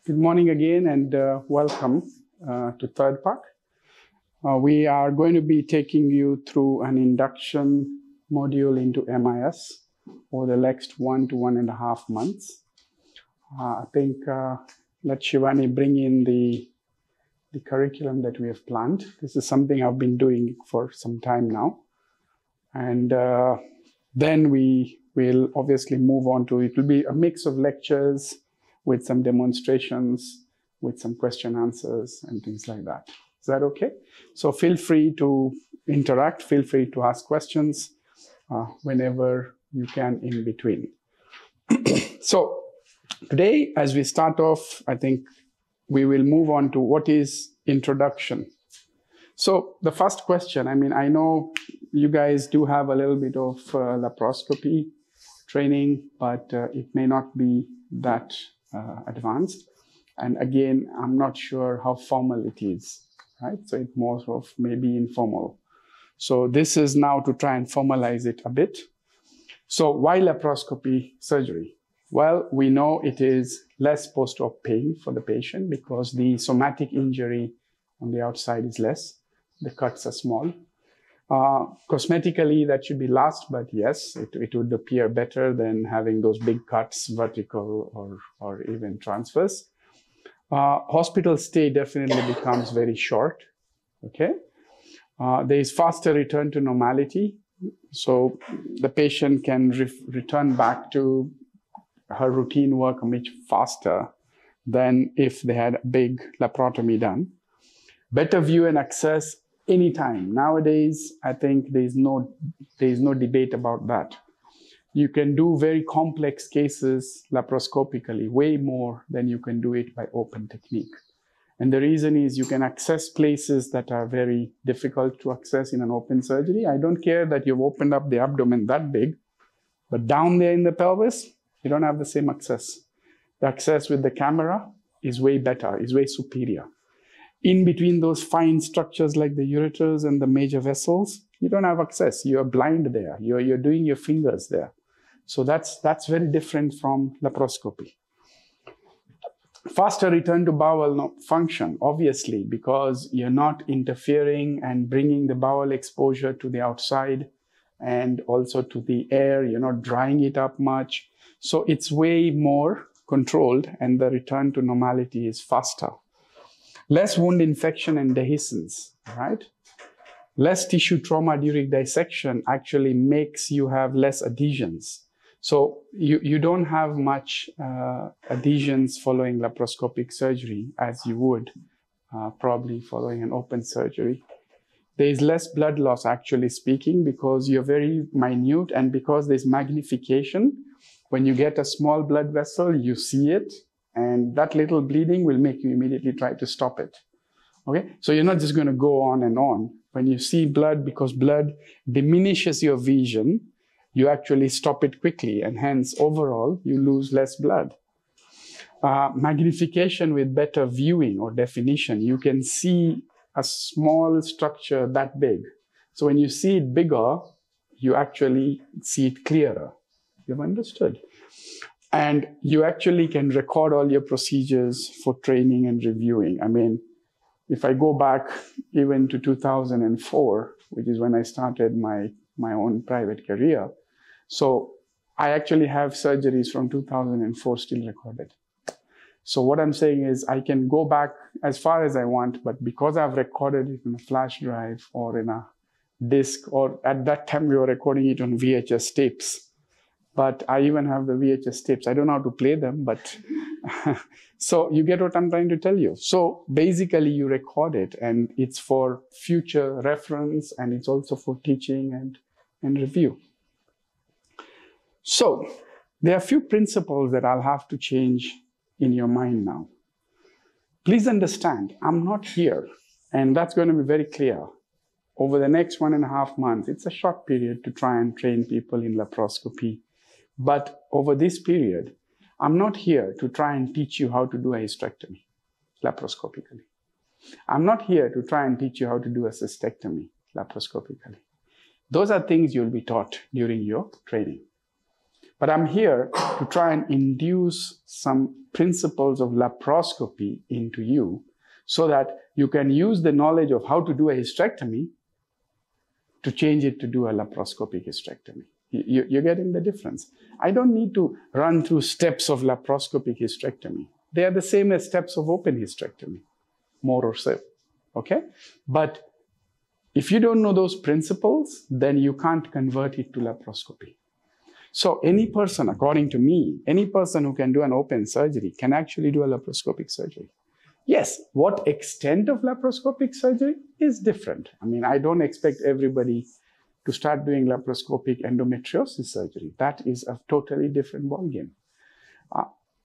Good morning again and welcome to Third Park. We are going to be taking you through an induction module into MIS over the next 1 to 1.5 months. I think let Shivani bring in the curriculum that we have planned. This is something I've been doing for some time now. And then we will obviously move on to, it will be a mix of lectures with some demonstrations, with some question answers and things like that. Is that okay? So feel free to interact, feel free to ask questions whenever you can in between. So today, as we start off, I think we will move on to what is introduction. So the first question, I know you guys do have a little bit of laparoscopy training, but it may not be that advanced. And again, I'm not sure how formal it is, right? So it's more of maybe informal. So this is now to try and formalize it a bit. So why laparoscopy surgery? Well, we know it is less post-op pain for the patient because the somatic injury on the outside is less. The cuts are small. Cosmetically, that should be last, but yes, it would appear better than having those big cuts, vertical or even transverse. Hospital stay definitely becomes very short, okay? There is faster return to normality. So the patient can return back to her routine work much faster than if they had a big laparotomy done. Better view and access anytime. Nowadays, I think there's no debate about that. You can do very complex cases laparoscopically, way more than you can do it by open technique. And the reason is you can access places that are very difficult to access in an open surgery. I don't care that you've opened up the abdomen that big, but down there in the pelvis, you don't have the same access. The access with the camera is way better, is way superior. In between those fine structures like the ureters and the major vessels, you don't have access. You're blind there. You're doing your fingers there. So that's very different from laparoscopy. Faster return to bowel function, obviously, because you're not interfering and bringing the bowel exposure to the outside and also to the air. You're not drying it up much. So it's way more controlled and the return to normality is faster. Less wound infection and dehiscence, right? Less tissue trauma during dissection actually makes you have less adhesions. So you don't have much adhesions following laparoscopic surgery as you would probably following an open surgery. There is less blood loss, actually speaking, because you're very minute and because there's magnification. When you get a small blood vessel, you see it. And that little bleeding will make you immediately try to stop it. Okay? So you're not just going to go on and on. When you see blood, because blood diminishes your vision, you actually stop it quickly. And hence, overall, you lose less blood. Magnification with better viewing or definition. You can see a small structure that big. So when you see it bigger, you actually see it clearer. You've understood? And you actually can record all your procedures for training and reviewing. If I go back even to 2004, which is when I started my own private career. So I actually have surgeries from 2004 still recorded. So what I'm saying is I can go back as far as I want, but because I've recorded it in a flash drive or in a disk, or at that time we were recording it on VHS tapes. But I even have the VHS tapes. I don't know how to play them, but so you get what I'm trying to tell you. So basically you record it and it's for future reference and it's also for teaching and review. So there are a few principles that I'll have to change in your mind now. Please understand, I'm not here, and that's going to be very clear. Over the next 1.5 months, it's a short period to try and train people in laparoscopy. But over this period, I'm not here to try and teach you how to do a hysterectomy laparoscopically. I'm not here to try and teach you how to do a cystectomy laparoscopically. Those are things you'll be taught during your training. But I'm here to try and induce some principles of laparoscopy into you so that you can use the knowledge of how to do a hysterectomy to change it to do a laparoscopic hysterectomy. You're getting the difference. I don't need to run through steps of laparoscopic hysterectomy. They are the same as steps of open hysterectomy, more or so, okay? But if you don't know those principles, then you can't convert it to laparoscopy. So any person, according to me, any person who can do an open surgery can actually do a laparoscopic surgery. Yes, what extent of laparoscopic surgery is different. I mean, I don't expect everybody to start doing laparoscopic endometriosis surgery. That is a totally different ballgame.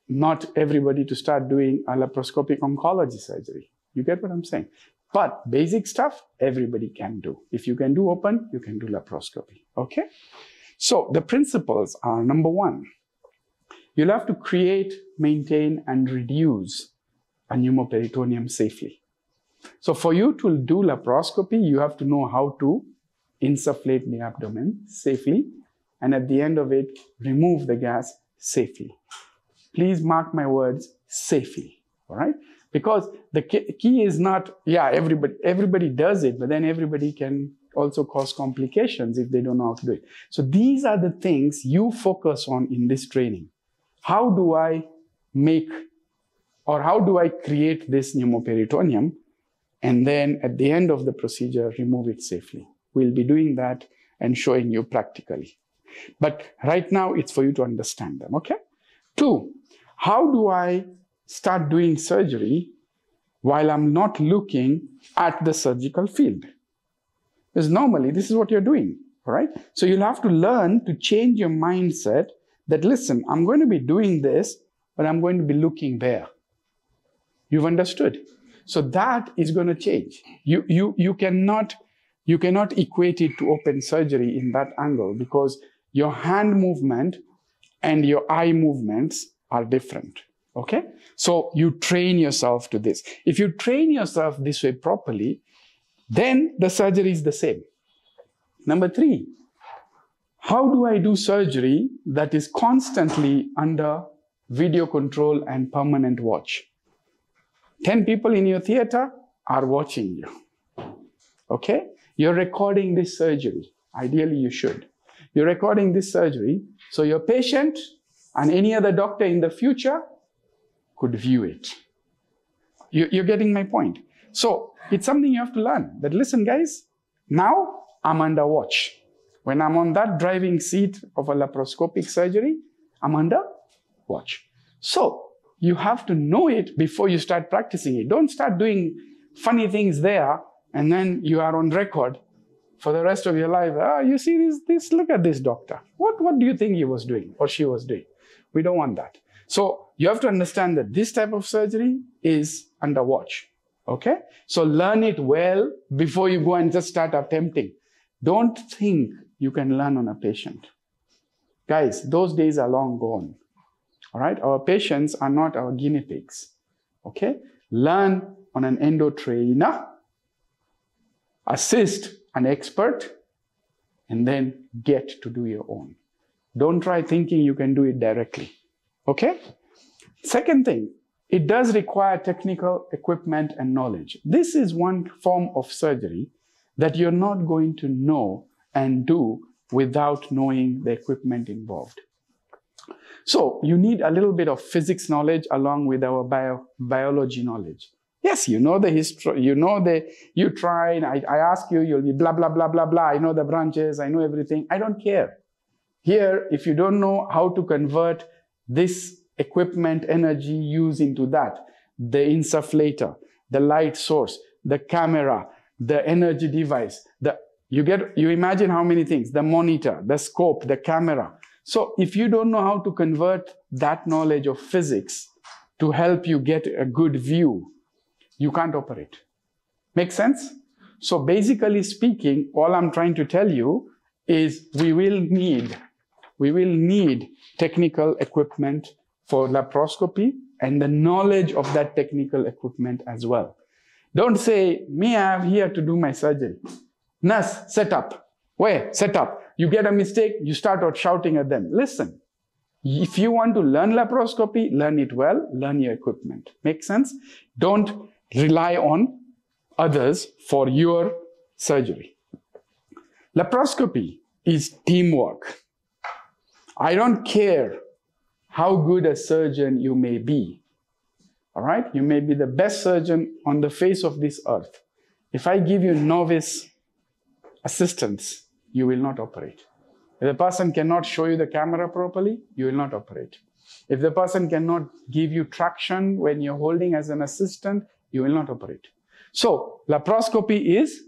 Not everybody to start doing a laparoscopic oncology surgery. You get what I'm saying? But basic stuff, everybody can do. If you can do open, you can do laparoscopy, okay? So the principles are, number one, you'll have to create, maintain, and reduce a pneumoperitoneum safely. So for you to do laparoscopy, you have to know how to insufflate the abdomen safely, and at the end of it, remove the gas safely. Please mark my words, safely, all right? Because the key is not, yeah, everybody does it, but then everybody can also cause complications if they don't know how to do it. So these are the things you focus on in this training. How do I make, or how do I create this pneumoperitoneum, and then at the end of the procedure, remove it safely? We'll be doing that and showing you practically. But right now, it's for you to understand them, okay? 2, how do I start doing surgery while I'm not looking at the surgical field? Because normally, this is what you're doing, all right? So you'll have to learn to change your mindset that, listen, I'm going to be doing this, but I'm going to be looking there. You've understood? So that is going to change. You cannot equate it to open surgery in that angle because your hand movement and your eye movements are different, okay? So you train yourself to this. If you train yourself this way properly, then the surgery is the same. Number 3, how do I do surgery that is constantly under video control and permanent watch? 10 people in your theater are watching you, okay? You're recording this surgery. Ideally, you should. You're recording this surgery so your patient and any other doctor in the future could view it. You're getting my point. So it's something you have to learn. That, listen, guys, now I'm under watch. When I'm on that driving seat of a laparoscopic surgery, I'm under watch. So you have to know it before you start practicing it. Don't start doing funny things there and then you are on record for the rest of your life. Ah, you see this, look at this doctor. What do you think he was doing or she was doing? We don't want that. So you have to understand that this type of surgery is under watch, okay? So learn it well before you go and just start attempting. Don't think you can learn on a patient. Guys, those days are long gone, all right? Our patients are not our guinea pigs, okay? Learn on an endo trainer, assist an expert, and then get to do your own. Don't try thinking you can do it directly, okay? Second thing, it does require technical equipment and knowledge. This is one form of surgery that you're not going to know and do without knowing the equipment involved. So you need a little bit of physics knowledge along with our biology knowledge. Yes, you know the history, you tried, I ask you, you'll be blah, blah, blah, blah, blah. I know the branches, I know everything. I don't care. Here, if you don't know how to convert this equipment energy used into that, the insufflator, the light source, the camera, the energy device, you imagine how many things, the monitor, the scope, the camera. So if you don't know how to convert that knowledge of physics to help you get a good view, you can't operate. Make sense? So basically speaking, all I'm trying to tell you is we will need technical equipment for laparoscopy and the knowledge of that technical equipment as well. Don't say, me, I'm here to do my surgery. Nurse, set up. Where? Set up. You get a mistake, you start out shouting at them. Listen, If you want to learn laparoscopy, learn it well, learn your equipment. Make sense? Don't rely on others for your surgery. Laparoscopy is teamwork. I don't care how good a surgeon you may be. All right? You may be the best surgeon on the face of this earth. If I give you novice assistance, you will not operate. If the person cannot show you the camera properly, you will not operate. If the person cannot give you traction when you're holding as an assistant, you will not operate. So, laparoscopy is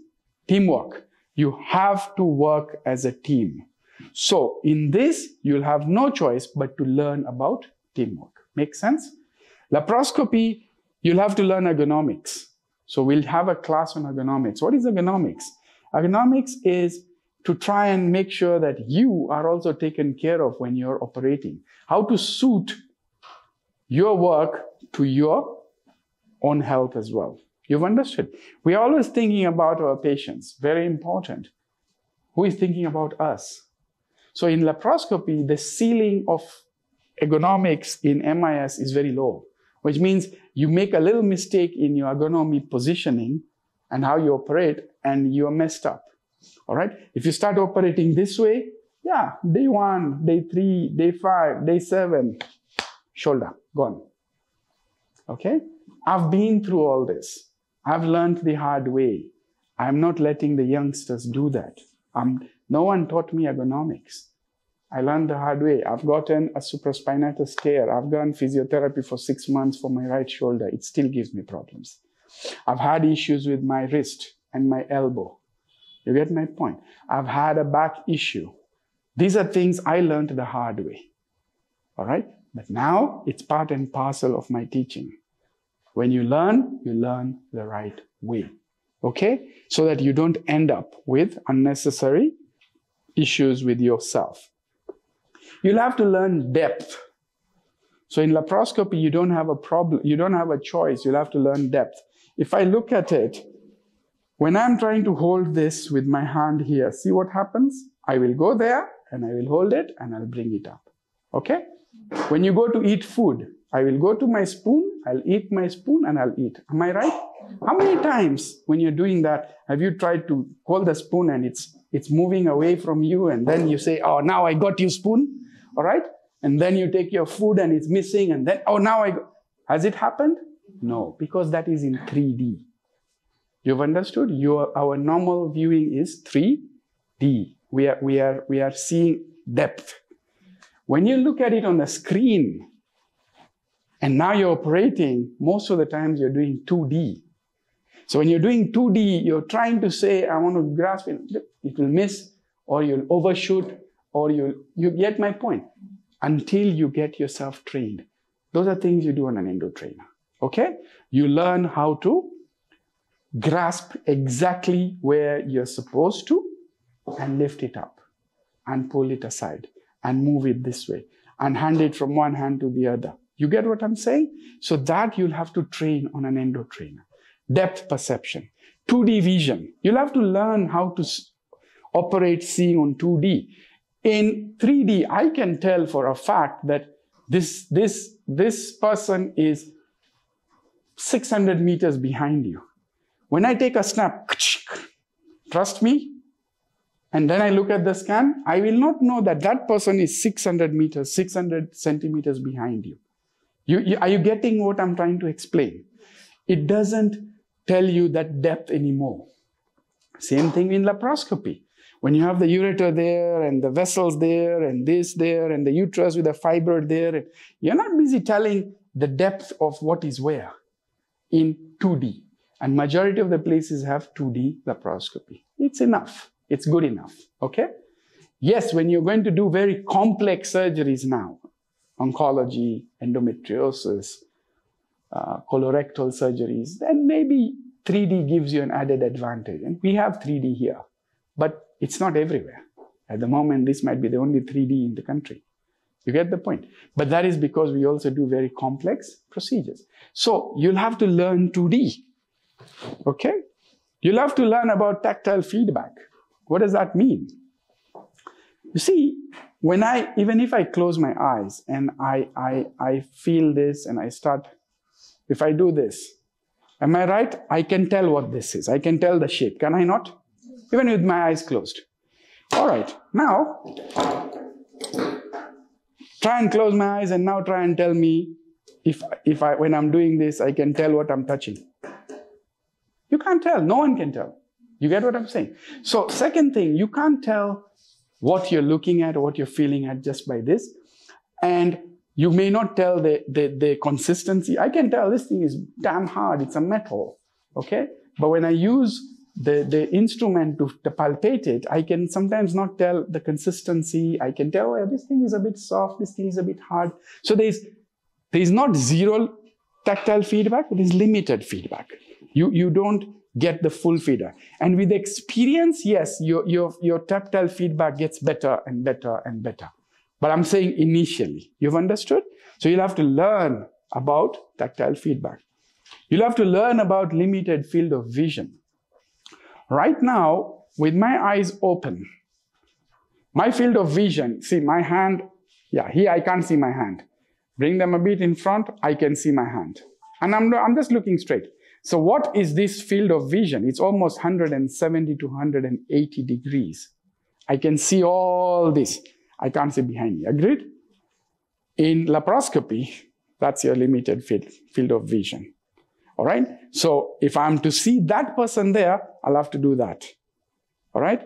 teamwork. You have to work as a team. So, in this, you'll have no choice but to learn about teamwork. Make sense? Laparoscopy, you'll have to learn ergonomics. So, we'll have a class on ergonomics. What is ergonomics? Ergonomics is to try and make sure that you are also taken care of when you're operating. How to suit your work to your own health as well. You've understood. We are always thinking about our patients. Very important. Who is thinking about us? So in laparoscopy, the ceiling of ergonomics in MIS is very low, which means you make a little mistake in your ergonomic positioning and how you operate, and you are messed up. All right? If you start operating this way, yeah, day 1, day 3, day 5, day 7, shoulder, gone. Okay? I've been through all this. I've learned the hard way. I'm not letting the youngsters do that. No one taught me ergonomics. I learned the hard way. I've gotten a supraspinatus tear. I've done physiotherapy for 6 months for my right shoulder. It still gives me problems. I've had issues with my wrist and my elbow. You get my point? I've had a back issue. These are things I learned the hard way. All right? But now it's part and parcel of my teaching. When you learn the right way. Okay? So that you don't end up with unnecessary issues with yourself. You'll have to learn depth. So in laparoscopy, you don't have a problem. You don't have a choice. You'll have to learn depth. If I look at it, when I'm trying to hold this with my hand here, see what happens? I will go there and I will hold it and I'll bring it up. Okay? When you go to eat food, I will go to my spoon, I'll eat my spoon and I'll eat. Am I right? How many times when you're doing that, have you tried to hold the spoon and it's moving away from you, and then you say, oh, now I got you spoon, all right? And then you take your food and it's missing, and then, oh, now I got. Has it happened? No, because that is in 3D. You've understood? Our normal viewing is 3D. We are seeing depth. When you look at it on the screen, and now you're operating, most of the times you're doing 2D. So when you're doing 2D, you're trying to say, I want to grasp it. It will miss, or you'll overshoot, or you get my point. Until you get yourself trained. Those are things you do on an endo trainer. Okay? You learn how to grasp exactly where you're supposed to and lift it up and pull it aside and move it this way and hand it from one hand to the other. You get what I'm saying? So that you'll have to train on an endo trainer. Depth perception, 2D vision. You'll have to learn how to operate seeing on 2D. In 3D, I can tell for a fact that this person is 600 meters behind you. When I take a snap, trust me, and then I look at the scan, I will not know that that person is 600 meters, 600 centimeters behind you. Are you getting what I'm trying to explain? It doesn't tell you that depth anymore. Same thing in laparoscopy. When you have the ureter there and the vessels there and this there and the uterus with a fiber there, you're not busy telling the depth of what is where in 2D. And majority of the places have 2D laparoscopy. It's enough. It's good enough. Okay? Yes, when you're going to do very complex surgeries now, oncology, endometriosis, colorectal surgeries, then maybe 3D gives you an added advantage. And we have 3D here, but it's not everywhere. At the moment, this might be the only 3D in the country. You get the point? But that is because we also do very complex procedures. So you'll have to learn 2D. Okay? You'll have to learn about tactile feedback. What does that mean? You see, Even if I close my eyes and I feel this and I start, if I do this, am I right? I can tell what this is. I can tell the shape, can I not? Even with my eyes closed. All right, now, try and close my eyes and now try and tell me when I'm doing this, I can tell what I'm touching. You can't tell, no one can tell. You get what I'm saying? So second thing, you can't tell what you're looking at or what you're feeling at just by this. And you may not tell the consistency. I can tell this thing is damn hard, it's a metal, okay? But when I use the instrument to palpate it, I can sometimes not tell the consistency. I can tell, oh, this thing is a bit soft, this thing is a bit hard. So there's not zero tactile feedback, but there's limited feedback. You don't get the full feedback. And with experience, yes, your tactile feedback gets better and better and better. But I'm saying initially, you've understood? So you'll have to learn about tactile feedback. You'll have to learn about limited field of vision. Right now, with my eyes open, my field of vision, see my hand, yeah, here I can't see my hand. Bring them a bit in front, I can see my hand. And I'm just looking straight. So what is this field of vision? It's almost 170 to 180 degrees. I can see all this. I can't see behind me. Agreed? In laparoscopy, that's your limited field of vision. All right? So if I'm to see that person there, I'll have to do that. All right?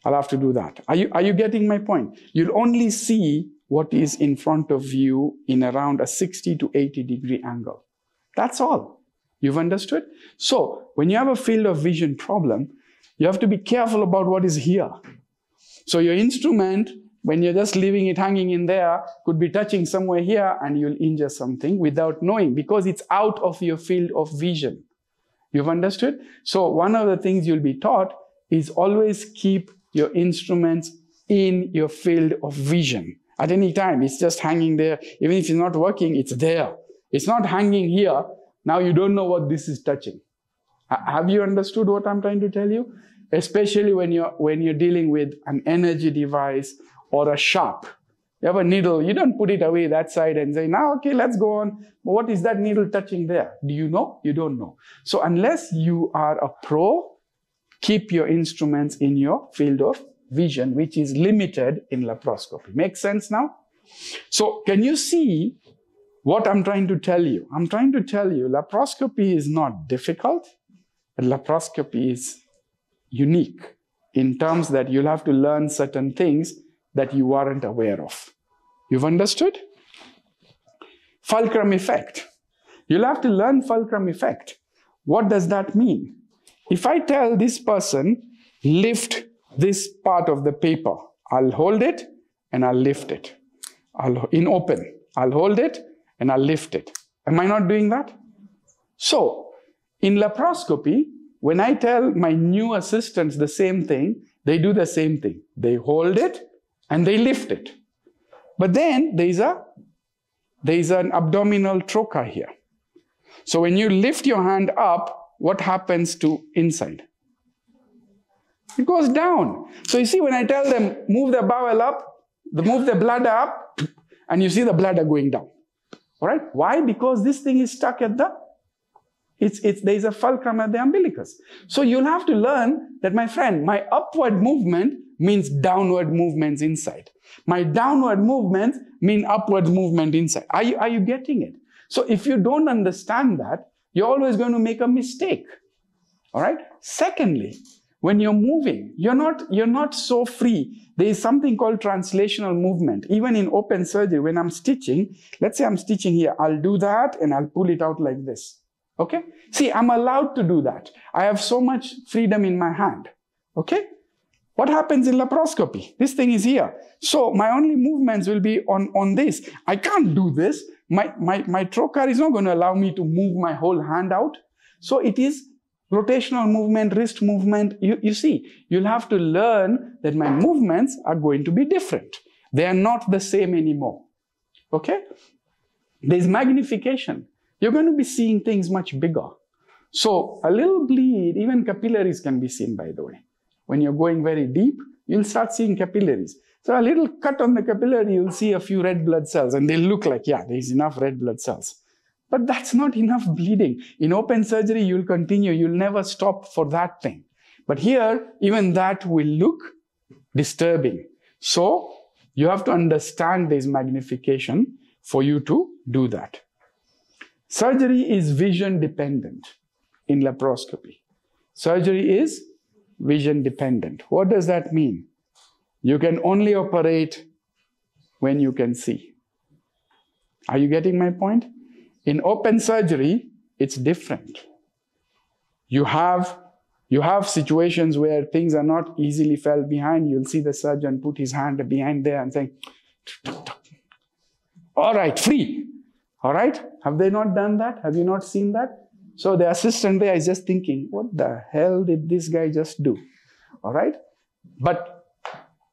I'll have to do that. Are you getting my point? You'll only see what is in front of you in around a 60 to 80 degree angle. That's all. You've understood? So when you have a field of vision problem, you have to be careful about what is here. So your instrument, when you're just leaving it hanging in there, could be touching somewhere here and you'll injure something without knowing because it's out of your field of vision. You've understood? So one of the things you'll be taught is always keep your instruments in your field of vision. At any time, it's just hanging there. Even if it's not working, it's there. It's not hanging here. Now you don't know what this is touching. Have you understood what I'm trying to tell you? Especially when you're dealing with an energy device or a sharp. You have a needle, you don't put it away that side and say, now, okay, let's go on. But what is that needle touching there? Do you know? You don't know. So unless you are a pro, keep your instruments in your field of vision, which is limited in laparoscopy. Make sense now? So can you see what I'm trying to tell you? I'm trying to tell you laparoscopy is not difficult, but laparoscopy is unique in terms that you'll have to learn certain things that you weren't aware of. You've understood? Fulcrum effect. You'll have to learn fulcrum effect. What does that mean? If I tell this person, lift this part of the paper, I'll hold it and I'll lift it. In open, I'll hold it and I'll lift it. Am I not doing that? So, in laparoscopy, when I tell my new assistants the same thing, they do the same thing. They hold it and they lift it. But then there's an abdominal trocar here. So when you lift your hand up, what happens to inside? It goes down. So you see, when I tell them, move the bowel up, move the bladder up, and you see the bladder going down. All right? Why? Because this thing is stuck at there's a fulcrum at the umbilicus. So you'll have to learn that, my friend, my upward movement means downward movements inside. My downward movements mean upward movement inside. Are you getting it? So if you don't understand that, you're always going to make a mistake. All right? Secondly, when you're moving, you're not so free. There is something called translational movement. Even in open surgery, when I'm stitching, let's say I'm stitching here, I'll do that and I'll pull it out like this. Okay? See, I'm allowed to do that. I have so much freedom in my hand. Okay? What happens in laparoscopy? This thing is here. So my only movements will be on this. I can't do this. My trocar is not going to allow me to move my whole hand out. So it is rotational movement, wrist movement. You see, you'll have to learn that my movements are going to be different. They are not the same anymore. Okay? There's magnification. You're going to be seeing things much bigger. So a little bleed, even capillaries can be seen, by the way. When you're going very deep, you'll start seeing capillaries. So a little cut on the capillary, you'll see a few red blood cells, and they look like, yeah, there's enough red blood cells. But that's not enough bleeding. In open surgery, you'll continue. You'll never stop for that thing. But here, even that will look disturbing. So you have to understand this magnification for you to do that. Surgery is vision dependent in laparoscopy. Surgery is vision dependent. What does that mean? You can only operate when you can see. Are you getting my point? In open surgery, it's different. You have situations where things are not easily felt behind. You'll see the surgeon put his hand behind there and saying, all right, free. All right? Have they not done that? Have you not seen that? So the assistant there is just thinking, what the hell did this guy just do? All right? But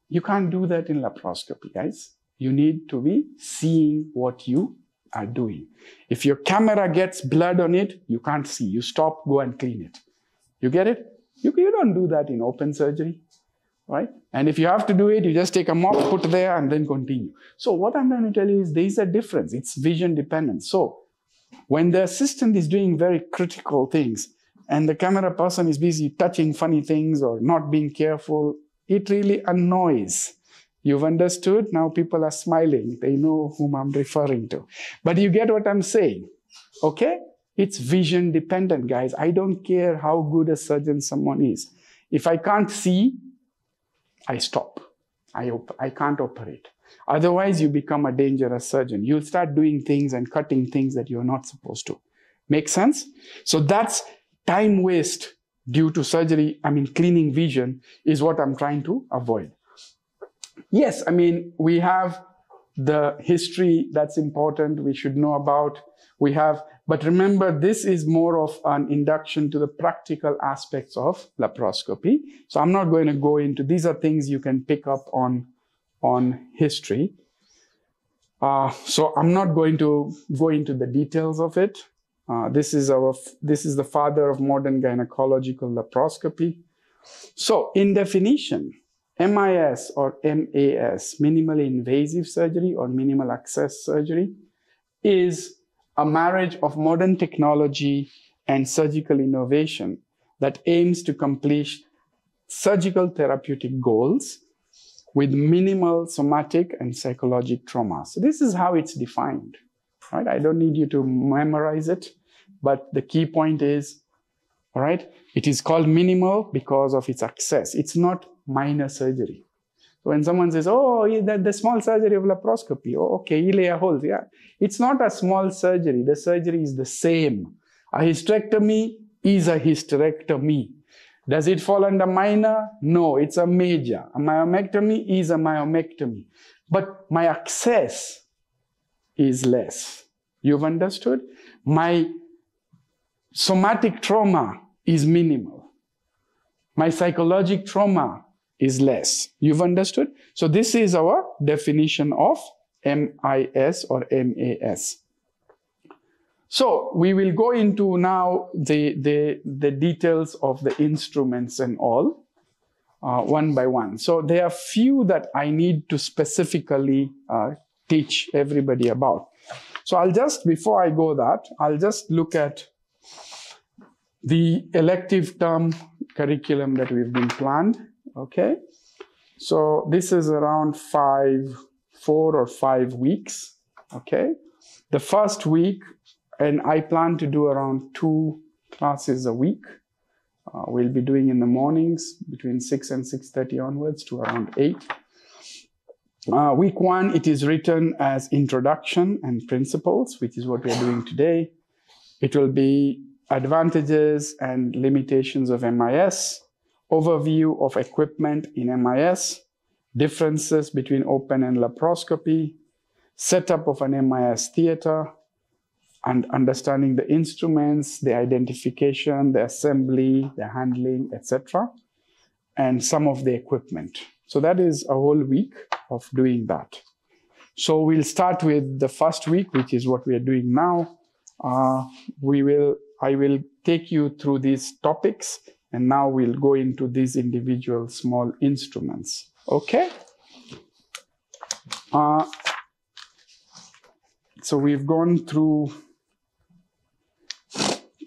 you can't do that in laparoscopy, guys. You need to be seeing what you are doing. If your camera gets blood on it, you can't see. You stop, go and clean it. You get it? You don't do that in open surgery, right? And if you have to do it, you just take a mop, put there, and then continue. So what I'm going to tell you is there is a difference. It's vision dependent. So when the assistant is doing very critical things and the camera person is busy touching funny things or not being careful, it really annoys. You've understood? Now people are smiling. They know whom I'm referring to. But you get what I'm saying, okay? It's vision dependent, guys. I don't care how good a surgeon someone is. If I can't see, I stop. I can't operate. Otherwise, you become a dangerous surgeon. You'll start doing things and cutting things that you're not supposed to. Make sense? So that's time waste due to surgery. Cleaning vision is what I'm trying to avoid. Yes, we have the history that's important. We should know about. But remember, this is more of an induction to the practical aspects of laparoscopy. So I'm not going to go into, these are things you can pick up on history. So I'm not going to go into the details of it. This is the father of modern gynecological laparoscopy. So in definition, MIS or MAS, minimally invasive surgery or minimal access surgery, is a marriage of modern technology and surgical innovation that aims to accomplish surgical therapeutic goals with minimal somatic and psychological trauma. So this is how it's defined, right? I don't need you to memorize it, but the key point is, all right, it is called minimal because of its access. It's not minor surgery. So when someone says, oh, the small surgery of laparoscopy, oh, okay, you lay a hole. Yeah, it's not a small surgery. The surgery is the same. A hysterectomy is a hysterectomy. Does it fall under minor? No, it's a major. A myomectomy is a myomectomy. But my access is less. You've understood? My somatic trauma is minimal. My psychological trauma is less. You've understood? So this is our definition of MIS or MAS. So we will go into now the details of the instruments and all, one by one. So there are few that I need to specifically teach everybody about. So before I go that, I'll just look at the elective term curriculum that we've been planned, okay? So this is around 4 or 5 weeks, okay? The first week, and I plan to do around 2 classes a week. We'll be doing in the mornings between 6 and 6:30 onwards to around 8. Week 1, it is written as introduction and principles, which is what we're doing today. It will be advantages and limitations of MIS, overview of equipment in MIS, differences between open and laparoscopy, setup of an MIS theater, and understanding the instruments, the identification, the assembly, the handling, etc., and some of the equipment. So that is a whole week of doing that. So we'll start with the first week, which is what we are doing now. I will take you through these topics, and now we'll go into these individual small instruments. Okay? So we've gone through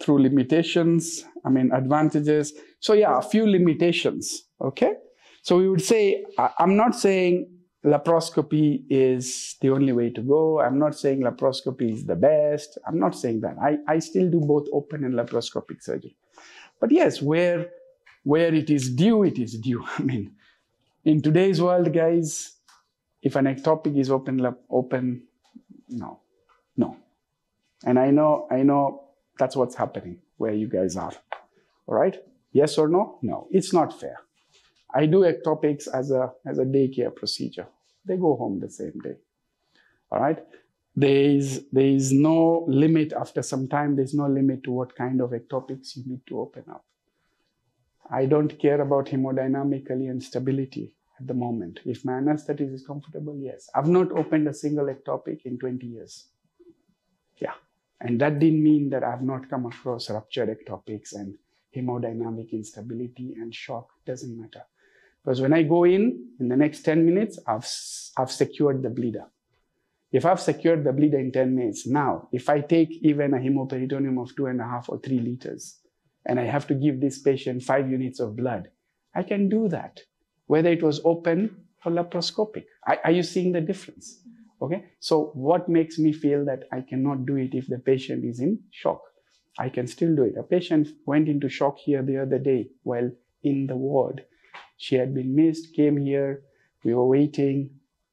limitations, advantages. So yeah, a few limitations, okay? So we would say, I'm not saying laparoscopy is the only way to go. I'm not saying laparoscopy is the best. I'm not saying that. I still do both open and laparoscopic surgery. But yes, where it is due, it is due. In today's world, guys, if an ectopic is open, no. And I know that's what's happening where you guys are, all right? Yes or no? No, it's not fair. I do ectopics as a daycare procedure. They go home the same day, all right? There is no limit after some time. There's no limit to what kind of ectopics you need to open up. I don't care about hemodynamically and stability at the moment. If my anesthetist is comfortable, yes. I've not opened a single ectopic in 20 years. Yeah. And that didn't mean that I've not come across ruptured ectopics and hemodynamic instability and shock. Doesn't matter. Because when I go in the next 10 minutes, I've secured the bleeder. If I've secured the bleeder in 10 minutes, now, if I take even a hemoperitoneum of 2.5 or 3 liters, and I have to give this patient 5 units of blood, I can do that, whether it was open or laparoscopic. Are you seeing the difference? Okay, so what makes me feel that I cannot do it if the patient is in shock? I can still do it. A patient went into shock here the other day while in the ward. She had been missed, came here, we were waiting.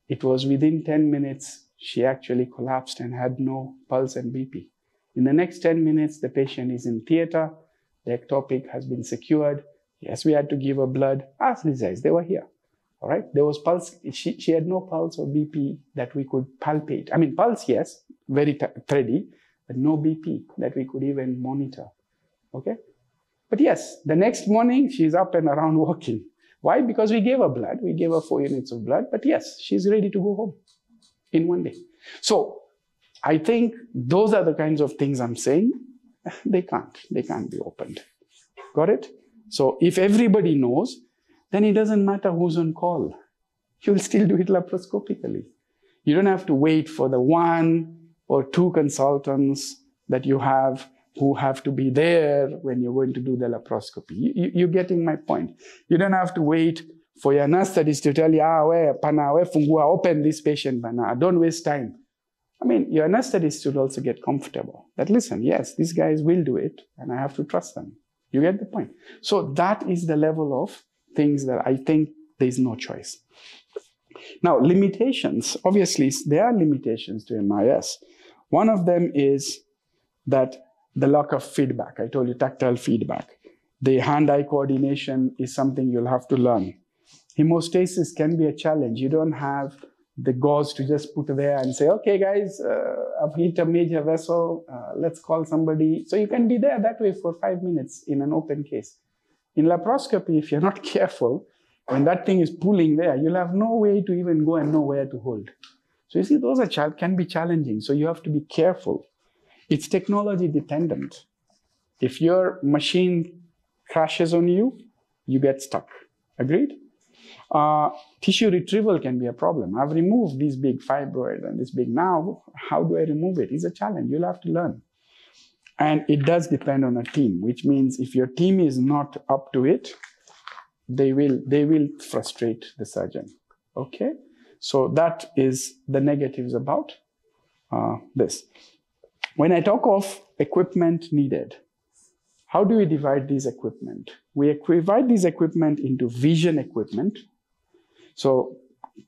It was within 10 minutes, she actually collapsed and had no pulse and BP. In the next 10 minutes, the patient is in theater, the ectopic has been secured. Yes, we had to give her blood. Ask these guys, they were here. All right, there was pulse. She had no pulse or BP that we could palpate. Pulse, yes, very thready, but no BP that we could even monitor. Okay, but yes, the next morning she's up and around walking. Why? Because we gave her blood. We gave her 4 units of blood. But yes, she's ready to go home in 1 day. So I think those are the kinds of things I'm saying. They can't be opened. Got it? So if everybody knows, then it doesn't matter who's on call. You'll still do it laparoscopically. You don't have to wait for the 1 or 2 consultants that you have who have to be there when you're going to do the laparoscopy. You're getting my point. You don't have to wait for your anesthetist to tell you, open this patient, bana. Don't waste time. Your anesthetist should also get comfortable. That listen, yes, these guys will do it, and I have to trust them. You get the point? So that is the level of things that I think there's no choice. Now, limitations. Obviously, there are limitations to MIS. One of them is that the lack of feedback. I told you tactile feedback. The hand-eye coordination is something you'll have to learn. Hemostasis can be a challenge. You don't have the gauze to just put there and say, okay, guys, I've hit a major vessel. Let's call somebody. So you can be there that way for 5 minutes in an open case. In laparoscopy, if you're not careful, when that thing is pulling there, you'll have no way to even go and know where to hold. So you see, those can be challenging. So you have to be careful. It's technology dependent. If your machine crashes on you, you get stuck. Agreed? Tissue retrieval can be a problem. I've removed these big fibroids and this big. Now, how do I remove it? It's a challenge. You'll have to learn. And it does depend on a team, which means if your team is not up to it, they will frustrate the surgeon. Okay? So that is the negatives about this. When I talk of equipment needed, how do we divide these equipment? We divide these equipment into vision equipment. So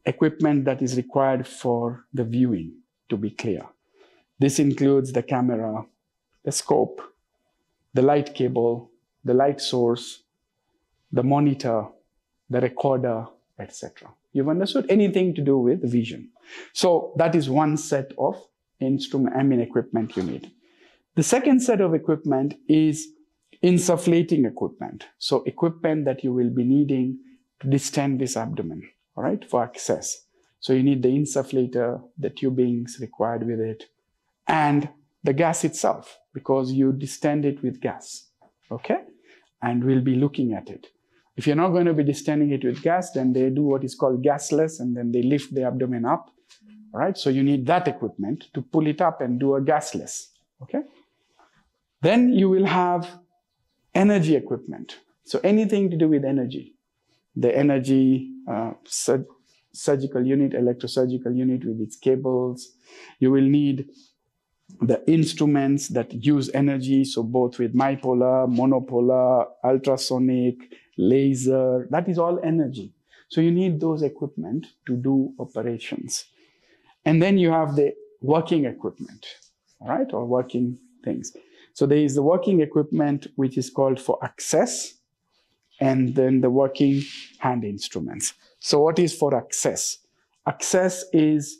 equipment that is required for the viewing to be clear. This includes the camera, the scope, the light cable, the light source, the monitor, the recorder, etc. You've understood? Anything to do with vision. So that is one set of equipment you need. The second set of equipment is insufflating equipment. So equipment that you will be needing to distend this abdomen, all right, for access. So you need the insufflator, the tubings required with it, and the gas itself, because you distend it with gas, okay? And we'll be looking at it. If you're not going to be distending it with gas, then they do what is called gasless, and then they lift the abdomen up. All right, so you need that equipment to pull it up and do a gasless. Okay. Then you will have energy equipment. So anything to do with energy. The energy surgical unit, electrosurgical unit with its cables. You will need the instruments that use energy, so both with bipolar, monopolar, ultrasonic, laser, that is all energy. So you need those equipment to do operations. And then you have the working equipment, all right, or working things. So there is the working equipment, which is called for access, and then the working hand instruments. So what is for access? Access is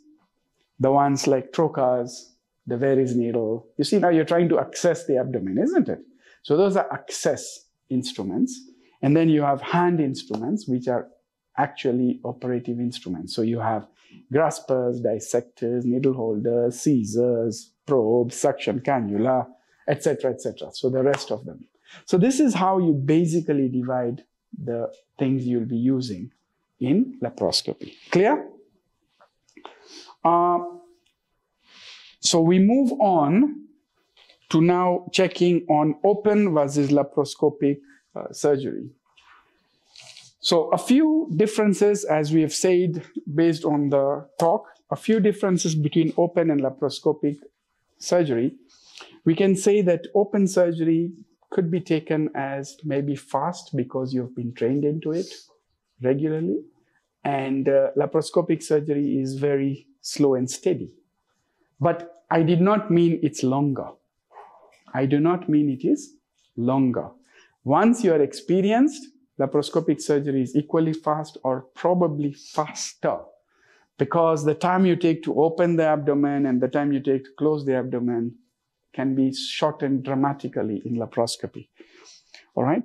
the ones like trocars, the Veress needle. You see, now you're trying to access the abdomen, isn't it? So those are access instruments. And then you have hand instruments, which are actually operative instruments. So you have graspers, dissectors, needle holders, scissors, probes, suction cannula, etc., etc. So the rest of them. So this is how you basically divide the things you'll be using in laparoscopy. Clear? So we move on to now checking on open versus laparoscopic surgery. So a few differences, as we have said, based on the talk, a few differences between open and laparoscopic surgery. We can say that open surgery could be taken as maybe fast because you've been trained into it regularly. And laparoscopic surgery is very slow and steady. But I did not mean it's longer. I do not mean it is longer. Once you are experienced, laparoscopic surgery is equally fast or probably faster, because the time you take to open the abdomen and the time you take to close the abdomen can be shortened dramatically in laparoscopy. All right?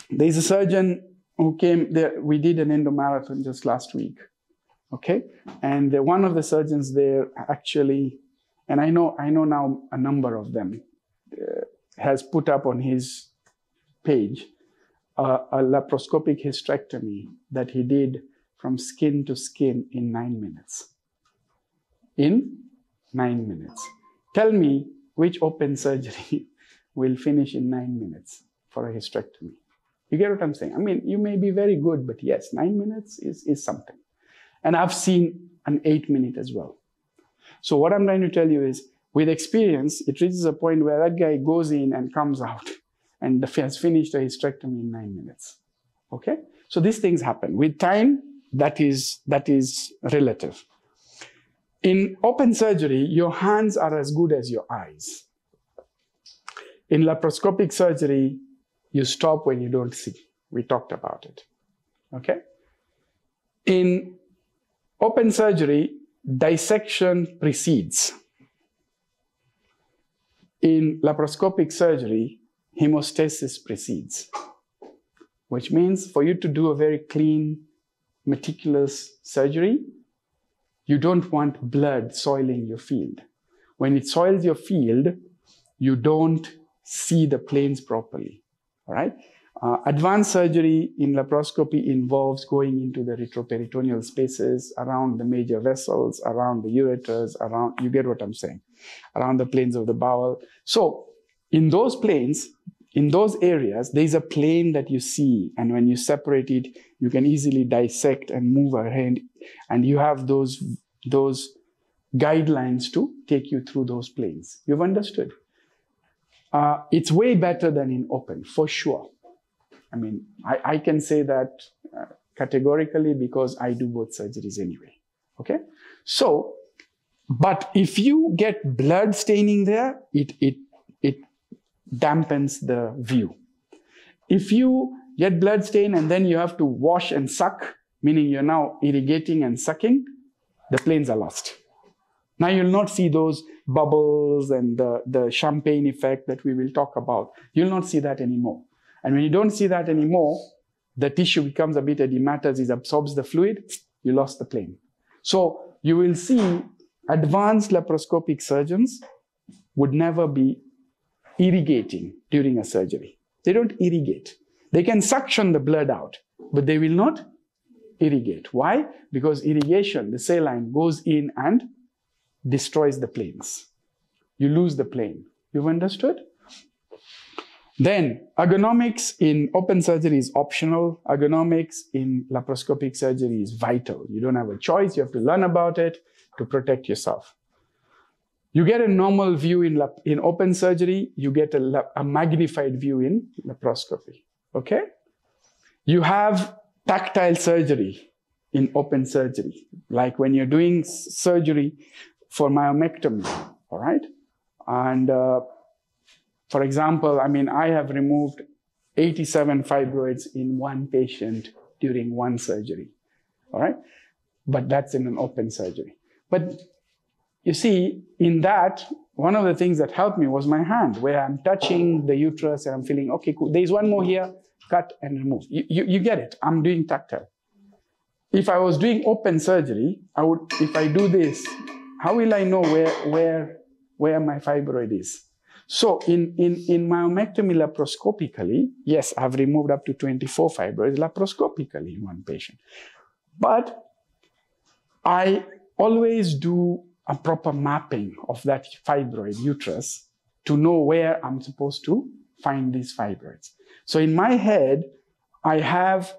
There's a surgeon who came there. We did an endomarathon just last week. Okay? And one of the surgeons there actually, and I know now a number of them, has put up on his page a laparoscopic hysterectomy that he did from skin to skin in 9 minutes. In 9 minutes. Tell me which open surgery will finish in 9 minutes for a hysterectomy. You get what I'm saying? I mean, you may be very good, but yes, 9 minutes is something. And I've seen an 8-minute as well. So what I'm trying to tell you is, with experience, it reaches a point where that guy goes in and comes out and has finished a hysterectomy in 9 minutes. Okay? So these things happen. With time, that is relative. In open surgery, your hands are as good as your eyes. In laparoscopic surgery, you stop when you don't see. We talked about it. Okay? In open surgery, dissection precedes. In laparoscopic surgery, hemostasis precedes, which means for you to do a very clean, meticulous surgery, you don't want blood soiling your field. When it soils your field, you don't see the planes properly. All right? Advanced surgery in laparoscopy involves going into the retroperitoneal spaces, around the major vessels, around the ureters, around, you get what I'm saying, around the planes of the bowel. So in those planes, in those areas, there's a plane that you see, and when you separate it, you can easily dissect and move ahead, and you have those guidelines to take you through those planes. You've understood? It's way better than in open, for sure. I mean, I can say that categorically because I do both surgeries anyway, okay? So, but if you get blood staining there, it dampens the view. If you get blood stain and then you have to wash and suck, meaning you're now irrigating and sucking, the planes are lost. Now you'll not see those bubbles and the champagne effect that we will talk about. You'll not see that anymore. And when you don't see that anymore, the tissue becomes a bit edematous, it absorbs the fluid, you lost the plane. So you will see advanced laparoscopic surgeons would never be irrigating during a surgery. They don't irrigate. They can suction the blood out, but they will not irrigate. Why? Because irrigation, the saline, goes in and destroys the planes. You lose the plane. You've understood? Then, ergonomics in open surgery is optional. Ergonomics in laparoscopic surgery is vital. You don't have a choice. You have to learn about it to protect yourself. You get a normal view in open surgery. You get a magnified view in laparoscopy. Okay? You have tactile surgery in open surgery, like when you're doing surgery for myomectomy, all right? And for example, I have removed 87 fibroids in one patient during one surgery, all right? But that's in an open surgery. But you see, in that, one of the things that helped me was my hand, where I'm touching the uterus and I'm feeling, okay, cool. There's one more here, cut and remove. You get it. I'm doing tactile. If I was doing open surgery, if I do this, how will I know where my fibroid is? So in myomectomy laparoscopically, yes, I've removed up to 24 fibroids laparoscopically in one patient. But I always do a proper mapping of that fibroid uterus to know where I'm supposed to find these fibroids. So in my head, I have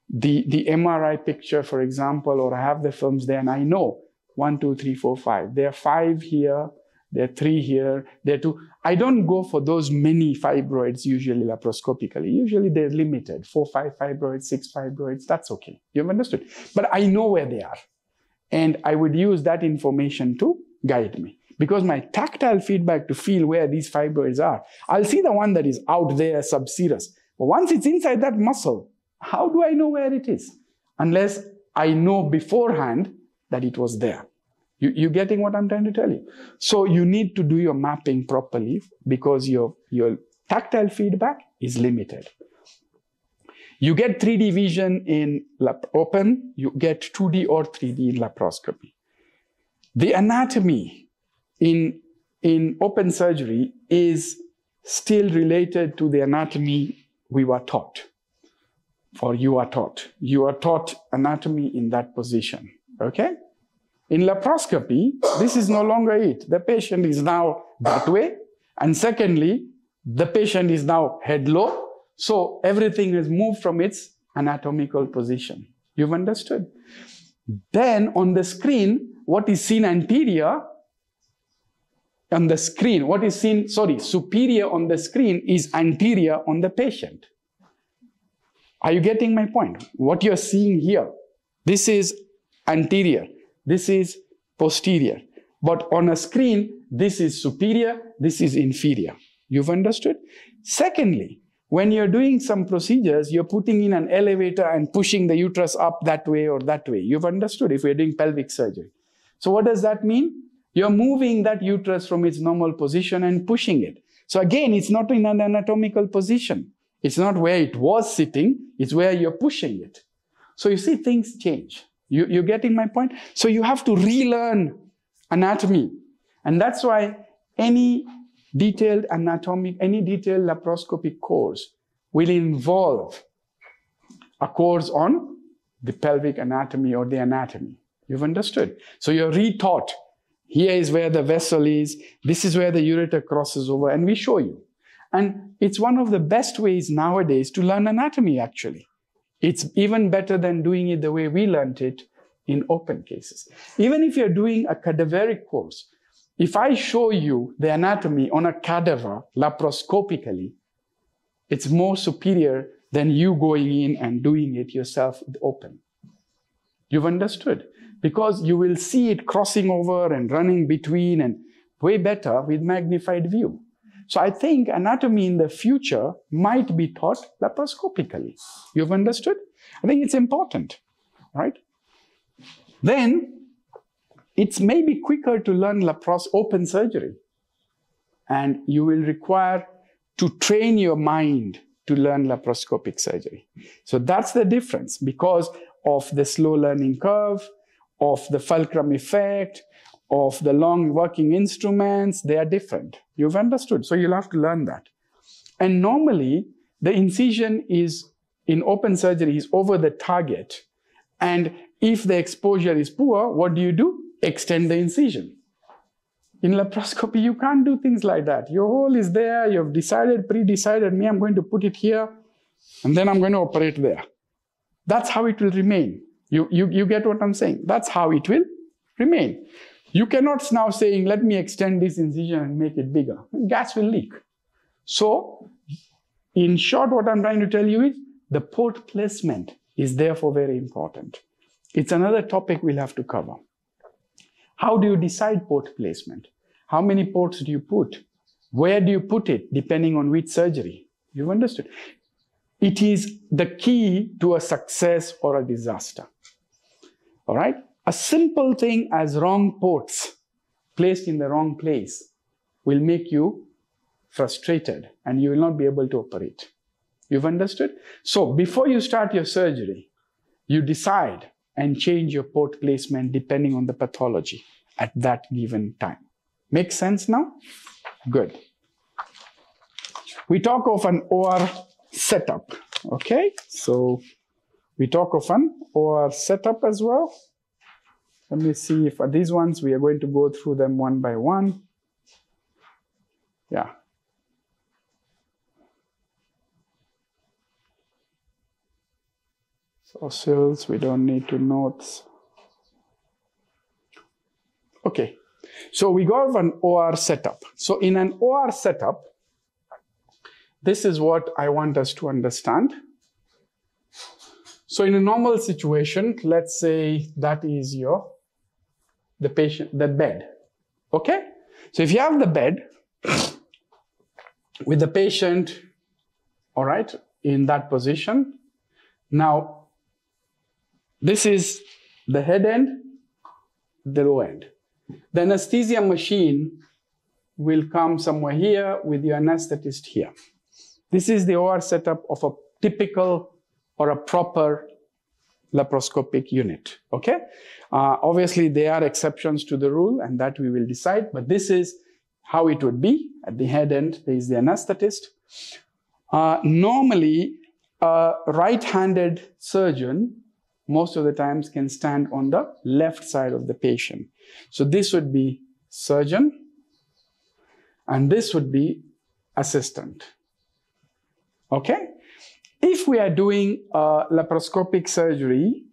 the MRI picture, for example, or I have the films there, and I know 1, 2, 3, 4, 5. There are 5 here, there are 3 here, there are 2. I don't go for those many fibroids usually laparoscopically. Usually they're limited, 4, 5 fibroids, 6 fibroids, that's okay. You've understood. But I know where they are. And I would use that information to guide me. Because my tactile feedback to feel where these fibroids are, I'll see the one that is out there subserous. But once it's inside that muscle, how do I know where it is? Unless I know beforehand that it was there. You getting what I'm trying to tell you? So you need to do your mapping properly because your tactile feedback is limited. You get 3D vision in open, you get 2D or 3D in laparoscopy. The anatomy in open surgery is still related to the anatomy we were taught, or you are taught. You are taught anatomy in that position, okay? In laparoscopy, this is no longer it. The patient is now that way, and secondly, the patient is now head low, so everything has moved from its anatomical position. You've understood? Then on the screen, what is seen anterior on the screen, superior on the screen is anterior on the patient. Are you getting my point? What you're seeing here, this is anterior, this is posterior. But on a screen, this is superior, this is inferior. You've understood? Secondly, when you're doing some procedures, you're putting in an elevator and pushing the uterus up that way or that way. You've understood if we're doing pelvic surgery. So what does that mean? You're moving that uterus from its normal position and pushing it. So again, it's not in an anatomical position. It's not where it was sitting, it's where you're pushing it. So you see, things change. You're getting my point? So you have to relearn anatomy. And that's why any detailed laparoscopic course will involve a course on the pelvic anatomy or the anatomy. You've understood? So you're retaught. Here is where the vessel is. This is where the ureter crosses over, and we show you. And it's one of the best ways nowadays to learn anatomy, actually. It's even better than doing it the way we learned it in open cases. Even if you're doing a cadaveric course, if I show you the anatomy on a cadaver laparoscopically, it's more superior than you going in and doing it yourself open. You've understood? Because you will see it crossing over and running between, and way better with magnified view. So I think anatomy in the future might be taught laparoscopically. You've understood? I think it's important, right? Then it's maybe quicker to learn open surgery, and you will require to train your mind to learn laparoscopic surgery. So that's the difference because of the slow learning curve, of the fulcrum effect, of the long working instruments. They are different. You've understood. So you'll have to learn that. And normally, the incision is, in open surgery, is over the target. And if the exposure is poor, what do? Extend the incision. In laparoscopy, you can't do things like that. Your hole is there, you've decided, pre-decided, I'm going to put it here, and then I'm going to operate there. That's how it will remain. You get what I'm saying? That's how it will remain. You cannot now saying, let me extend this incision and make it bigger. Gas will leak. So, in short, what I'm trying to tell you is, the port placement is therefore very important. It's another topic we'll have to cover. How do you decide port placement? How many ports do you put? Where do you put it, depending on which surgery? You've understood. It is the key to a success or a disaster. All right? A simple thing as wrong ports placed in the wrong place will make you frustrated and you will not be able to operate. You've understood? So before you start your surgery, you decide and change your port placement depending on the pathology at that given time. Make sense now? Good. We talk of an OR setup, okay? So we talk of an OR setup as well. Let me see if these ones, we are going to go through them one by one. Yeah. Fossils, we don't need to note. Okay, so we got an OR setup. So in an OR setup, this is what I want us to understand. So in a normal situation, let's say that is the patient, the bed. Okay? So if you have the bed with the patient, all right, in that position, now this is the head end, the low end. The anesthesia machine will come somewhere here with your anesthetist here. This is the OR setup of a typical or a proper laparoscopic unit, okay? Obviously, there are exceptions to the rule, and that we will decide, but this is how it would be. At the head end, there is the anesthetist. Normally, a right-handed surgeon most of the times can stand on the left side of the patient. So this would be surgeon, and this would be assistant. Okay? If we are doing a laparoscopic surgery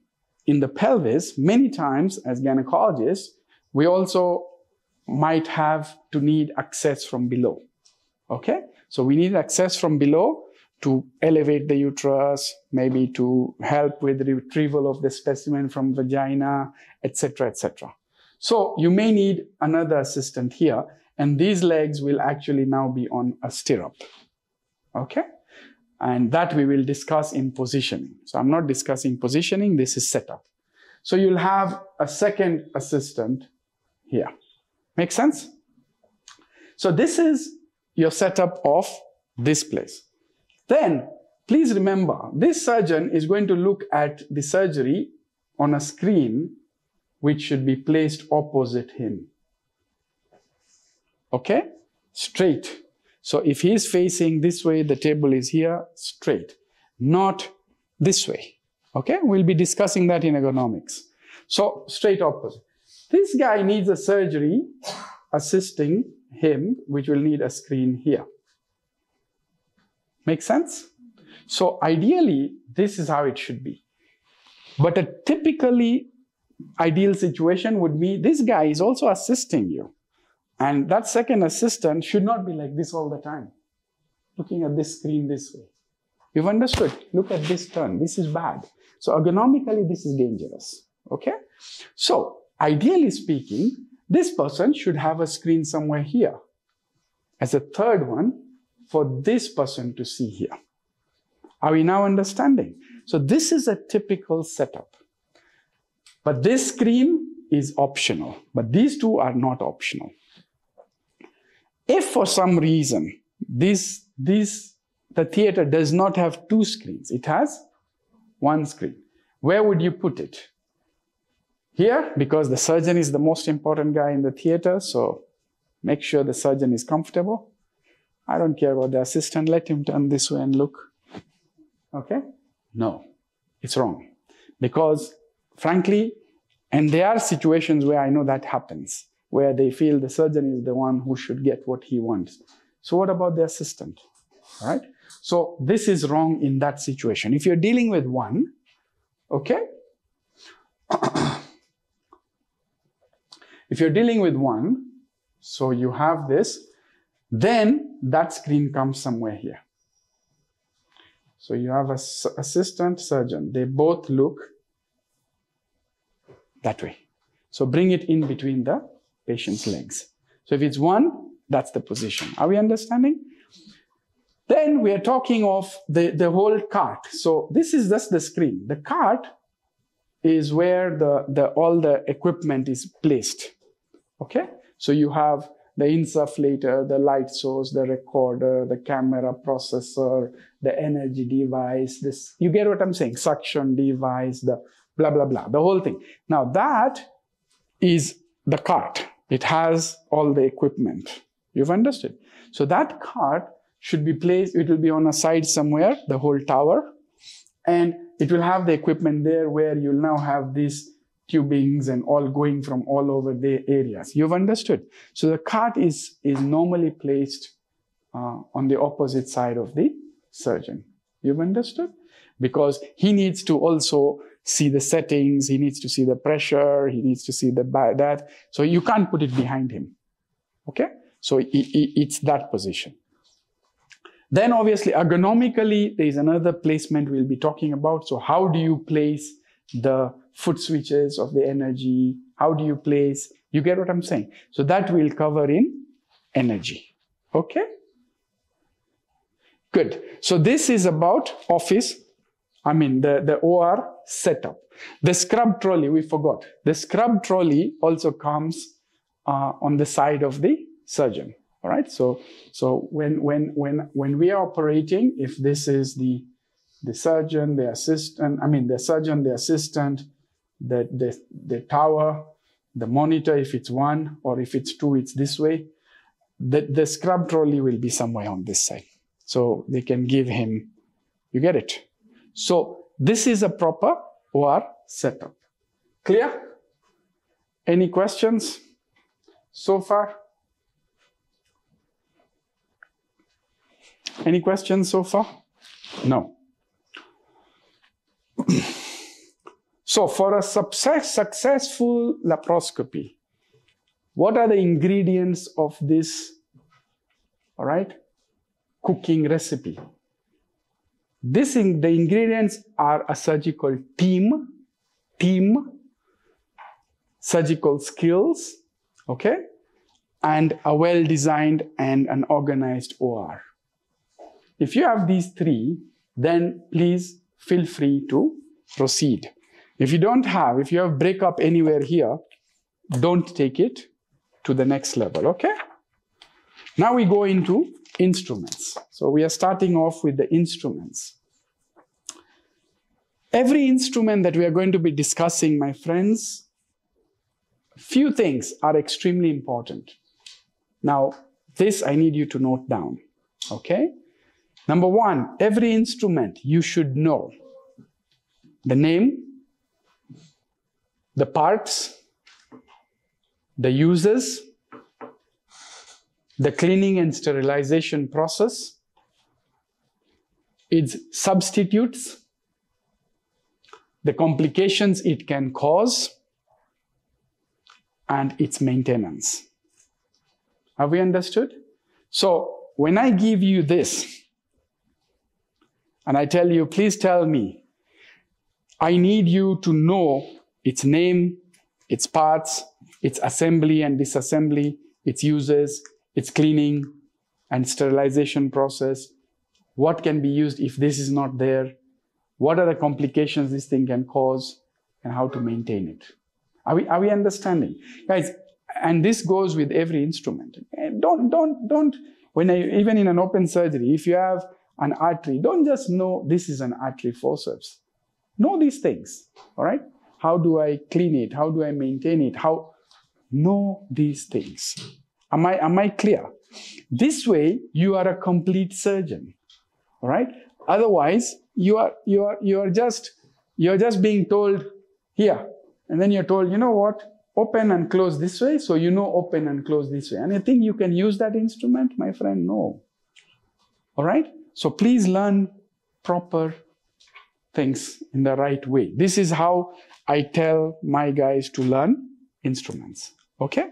in the pelvis, many times as gynecologists, we also might have to need access from below. Okay? So we need access from below to elevate the uterus, maybe to help with the retrieval of the specimen from vagina, etc., etc. So you may need another assistant here, and these legs will actually now be on a stirrup. Okay? And that we will discuss in positioning. So I'm not discussing positioning, this is setup. So you'll have a second assistant here. Make sense? So this is your setup of this place. Then, please remember, this surgeon is going to look at the surgery on a screen which should be placed opposite him. Okay? Straight. So if he is facing this way, the table is here, straight. Not this way. Okay? We'll be discussing that in ergonomics. So, straight opposite. This guy needs a surgery assisting him, which will need a screen here. Make sense? So ideally, this is how it should be. But a typically ideal situation would be this guy is also assisting you. And that second assistant should not be like this all the time, looking at this screen this way. You've understood? Look at this turn. This is bad. So ergonomically, this is dangerous. Okay? So ideally speaking, this person should have a screen somewhere here as a third one for this person to see here. Are we now understanding? So this is a typical setup. But this screen is optional, but these two are not optional. If for some reason the theater does not have two screens, it has one screen, where would you put it? Here, because the surgeon is the most important guy in the theater, so make sure the surgeon is comfortable. I don't care about the assistant, let him turn this way and look. Okay? No, it's wrong. Because frankly, and there are situations where I know that happens, where they feel the surgeon is the one who should get what he wants. So what about the assistant? All right? So this is wrong in that situation. If you're dealing with one, okay? If you're dealing with one, so you have this, then that screen comes somewhere here. So you have an assistant surgeon. They both look that way. So bring it in between the patient's legs. So if it's one, that's the position. Are we understanding? Then we are talking of the whole cart. So this is just the screen. The cart is where all the equipment is placed. Okay? So you have the insufflator, the light source, the recorder, the camera processor, the energy device, this, you get what I'm saying? Suction device, the blah, blah, blah, the whole thing. Now that is the cart. It has all the equipment. You've understood? So that cart should be placed, it will be on a side somewhere, the whole tower, and it will have the equipment there where you'll now have these tubings and all going from all over the areas. You've understood? So the cart is normally placed on the opposite side of the surgeon. You've understood? Because he needs to also see the settings, he needs to see the pressure, he needs to see that. So you can't put it behind him. Okay? So it's that position. Then obviously ergonomically, there is another placement we'll be talking about. So how do you place the foot switches of the energy? How do you place? You get what I'm saying? So that we'll cover in energy. Okay? Good. So this is about office, the OR setup. The scrub trolley, we forgot. The scrub trolley also comes on the side of the surgeon. All right. So when we are operating, if this is the surgeon, the assistant, the surgeon, the assistant, the tower, the monitor, if it's one, or if it's two, it's this way. The scrub trolley will be somewhere on this side. So they can give him, you get it? So this is a proper OR setup. Clear? Any questions so far? Any questions so far? No. So for a successful laparoscopy, what are the ingredients of this, all right, cooking recipe? The ingredients are a surgical team, surgical skills, okay, and a well-designed and an organized OR. If you have these three, then please feel free to proceed. If you have breakup anywhere here, don't take it to the next level, okay? Now we go into instruments. So we are starting off with the instruments. Every instrument that we are going to be discussing, my friends, few things are extremely important. Now, this I need you to note down, okay? Number one, every instrument you should know the name, the parts, the uses, the cleaning and sterilization process, its substitutes, the complications it can cause, and its maintenance. Have we understood? So when I give you this, and I tell you, please tell me, I need you to know its name, its parts, its assembly and disassembly, its uses, its cleaning and sterilization process, what can be used if this is not there, what are the complications this thing can cause, and how to maintain it. Are we understanding? Guys, and this goes with every instrument. Even in an open surgery, if you have an artery, don't just know this is an artery forceps. Know these things, all right? How do I clean it? How do I maintain it? Know these things. Am I clear? This way, you are a complete surgeon, all right? Otherwise, you're just being told here, and then you're told, you know what, open and close this way, so you know open and close this way. And I think you can use that instrument, my friend? No. All right? So please learn proper things in the right way. This is how I tell my guys to learn instruments. Okay?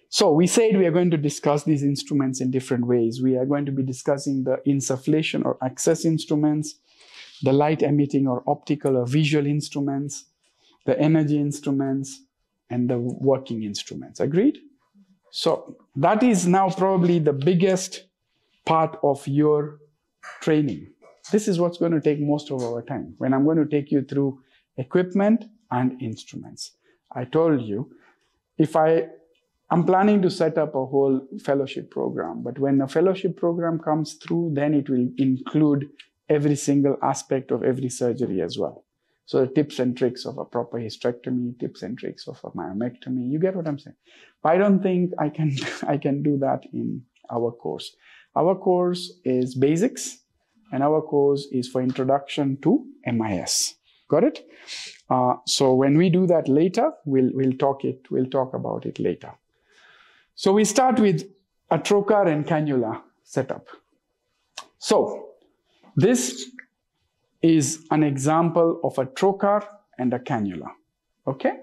So we said we are going to discuss these instruments in different ways. We are going to be discussing the insufflation or access instruments, the light emitting or optical or visual instruments, the energy instruments, and the working instruments. Agreed? So that is now probably the biggest part of your training. This is what's going to take most of our time, when I'm going to take you through equipment and instruments. I told you, I'm planning to set up a whole fellowship program, but when a fellowship program comes through, then it will include every single aspect of every surgery as well. So the tips and tricks of a proper hysterectomy, tips and tricks of a myomectomy, you get what I'm saying? But I don't think I can do that in our course. Our course is basics, and our course is for introduction to MIS. Got it? So when we do that later, we'll talk about it later. So we start with a trocar and cannula setup. So this is an example of a trocar and a cannula. Okay?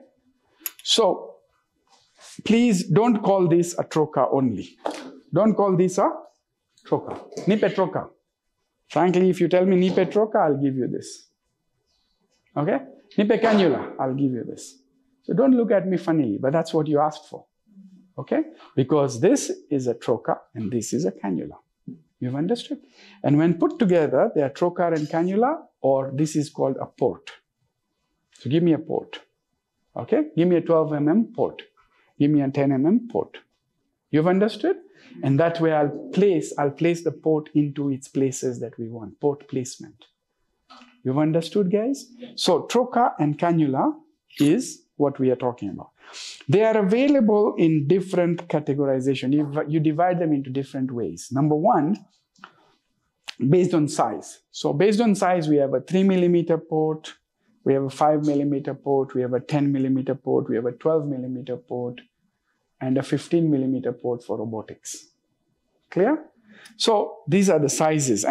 So please don't call this a trocar only. Don't call this a trocar. Nipe trocar. Frankly, if you tell me nipe trocar, I'll give you this. Okay? Nipe cannula, I'll give you this. So don't look at me funnily, but that's what you asked for. Okay? Because this is a trocar and this is a cannula. You've understood? And when put together, they are trocar and cannula, or this is called a port. So give me a port. Okay? Give me a 12 mm port. Give me a 10 mm port. You've understood? And that way I'll place the port into its places that we want. Port placement. You've understood, guys? So trocar and cannula is what we are talking about. They are available in different categorization. You divide them into different ways. Number one, based on size. So based on size, we have a 3 millimeter port, we have a 5 millimeter port, we have a 10 millimeter port, we have a 12 millimeter port, and a 15 millimeter port for robotics. Clear? So these are the sizes.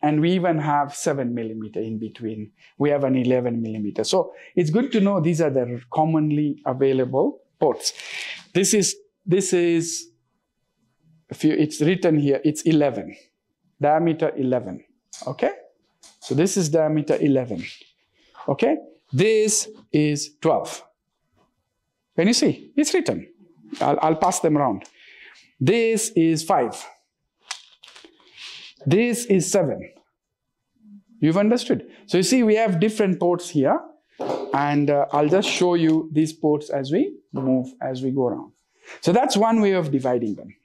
And we even have 7 millimeter in between. We have an 11 millimeter. So it's good to know these are the commonly available ports. This is, it's written here, it's 11. Diameter 11. Okay? So this is diameter 11. Okay? This is 12. Can you see? It's written. I'll pass them around. This is 5. This is 7. You've understood? So you see, we have different ports here, and I'll just show you these ports as we move, as we go around. So that's one way of dividing them.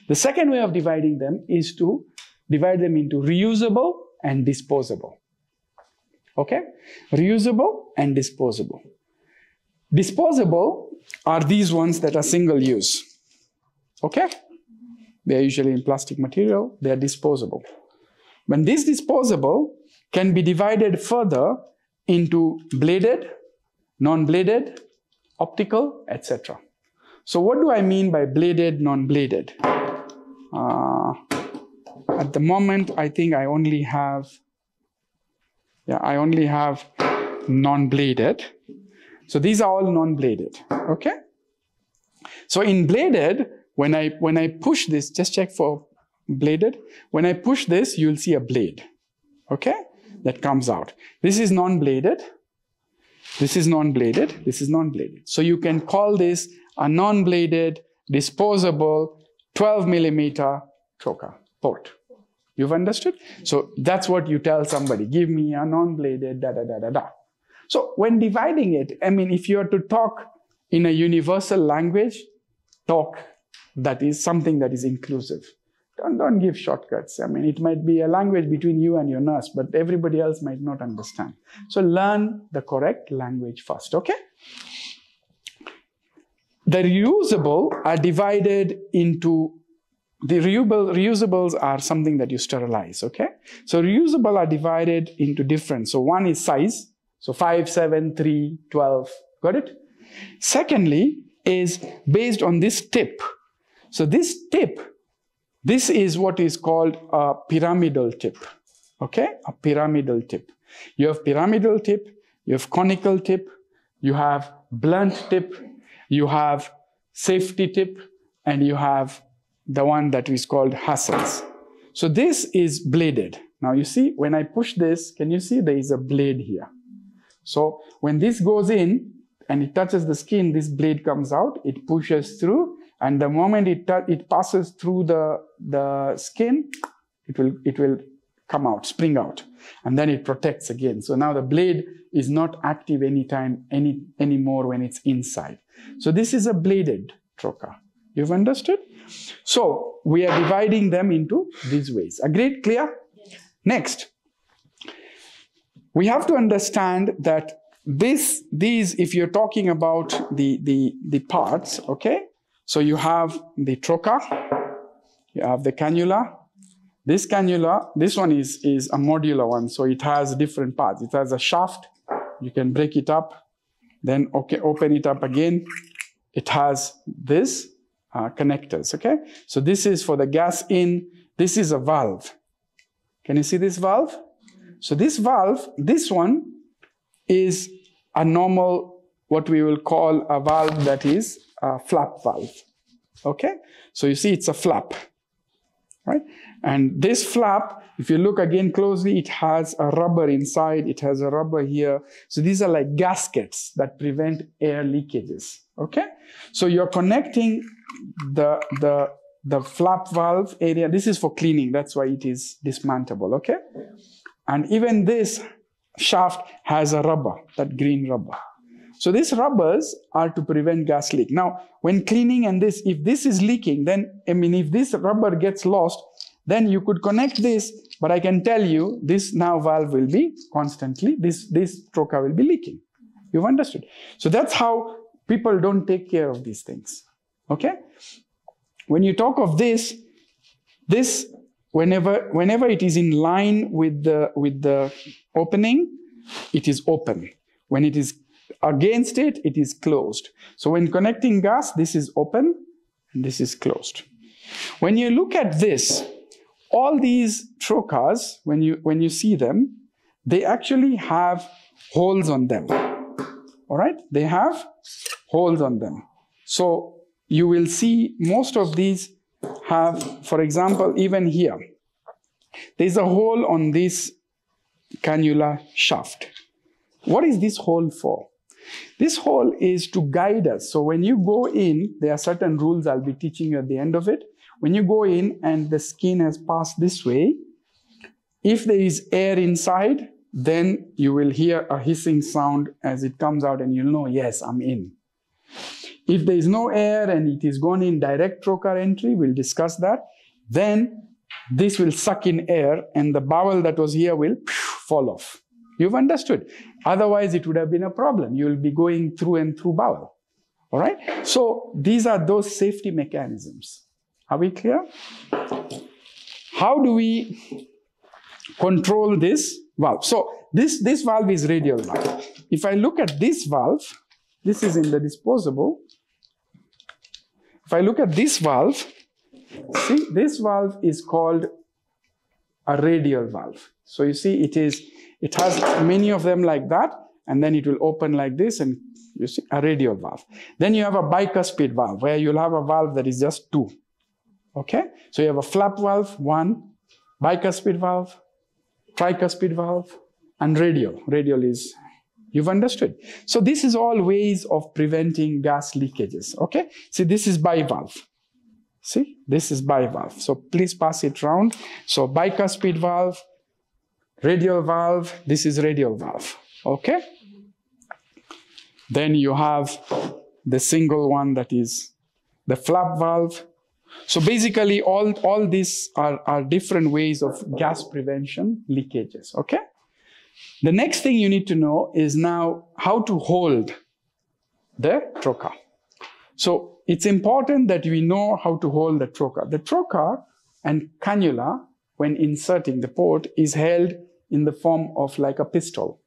The second way of dividing them is to divide them into reusable and disposable. Okay? Reusable and disposable. Disposable are these ones that are single use. Okay? They are usually in plastic material. They are disposable. When this disposable can be divided further into bladed, non-bladed, optical, etc. So what do I mean by bladed, non-bladed? At the moment, I think I only have non-bladed. So these are all non-bladed, okay? So in bladed, when I push this, just check for bladed. When I push this, you'll see a blade, okay? That comes out. This is non-bladed. This is non-bladed. This is non-bladed. So you can call this a non-bladed, disposable, 12 millimeter trocar port. You've understood? So that's what you tell somebody. Give me a non-bladed, da-da-da-da-da. So when dividing it, I mean, if you are to talk in a universal language, talk that is something that is inclusive. Don't give shortcuts. I mean, it might be a language between you and your nurse, but everybody else might not understand. So learn the correct language first, okay? The reusable are divided into The reusables are something that you sterilize, okay? So reusable are divided into different. So one is size. So 5, 7, 3, 12. Got it? Secondly is based on this tip. So this tip, this is what is called a pyramidal tip, okay? A pyramidal tip. You have pyramidal tip, you have conical tip, you have blunt tip, you have safety tip, and you have the one that is called Hassel's. So this is bladed. Now you see, when I push this, can you see there is a blade here? So when this goes in and it touches the skin, this blade comes out, it pushes through, and the moment it passes through the skin, it will come out, spring out, and then it protects again. So now the blade is not active anymore when it's inside. So this is a bladed trocar. You've understood? So we are dividing them into these ways. Agreed? Clear? Yes. Next, we have to understand that these, if you're talking about the parts, okay? So you have the trocar, you have the cannula. This cannula, this one is a modular one, so it has different parts. It has a shaft, you can break it up, then open it up again. It has this connectors, okay? So this is for the gas in, this is a valve. Can you see this valve? So this valve, this one is a normal, what we will call a valve that is a flap valve, okay? So you see it's a flap, right? And this flap, if you look again closely, it has a rubber inside, it has a rubber here. So these are like gaskets that prevent air leakages, okay? So you're connecting the flap valve area. This is for cleaning, that's why it is dismantleable, okay? And even this shaft has a rubber, that green rubber. So these rubbers are to prevent gas leak. Now, when cleaning and this, if this is leaking, then, I mean, if this rubber gets lost, then you could connect this, but I can tell you this now valve will be constantly, this trocar will be leaking. You've understood? So that's how people don't take care of these things, okay? When you talk of this, whenever it is in line with the opening, it is open. When it is against it, it is closed. So when connecting gas, this is open and this is closed. When you look at this, all these trocars, when you see them, they actually have holes on them. All right? They have holes on them. So you will see most of these have, for example, even here, there's a hole on this cannula shaft. What is this hole for? This hole is to guide us. So when you go in, there are certain rules I'll be teaching you at the end of it. When you go in and the skin has passed this way, if there is air inside, then you will hear a hissing sound as it comes out and you'll know, yes, I'm in. If there is no air and it is gone in direct trocar entry, we'll discuss that, then this will suck in air and the bowel that was here will fall off. You've understood? Otherwise, it would have been a problem. You will be going through and through bowel. All right? So these are those safety mechanisms. Are we clear? How do we control this valve? So this valve is radial valve. If I look at this valve, this is in the disposable. If I look at this valve, see, this valve is called a radial valve. So you see, it has many of them like that, and then it will open like this, and you see a radial valve. Then you have a bicuspid valve, where you'll have a valve that is just two. Okay? So you have a flap valve, one, bicuspid valve, tricuspid valve, and radial. Radial is, you've understood. So this is all ways of preventing gas leakages. Okay? See, this is bivalve. See, this is bivalve. So please pass it round. So bicuspid valve, radial valve, this is radial valve. Okay? Then you have the single one that is the flap valve. So basically all these are different ways of gas prevention leakages. Okay? The next thing you need to know is now how to hold the trocar. So it's important that we know how to hold the trocar. The trocar and cannula, when inserting the port, is held in the form of like a pistol.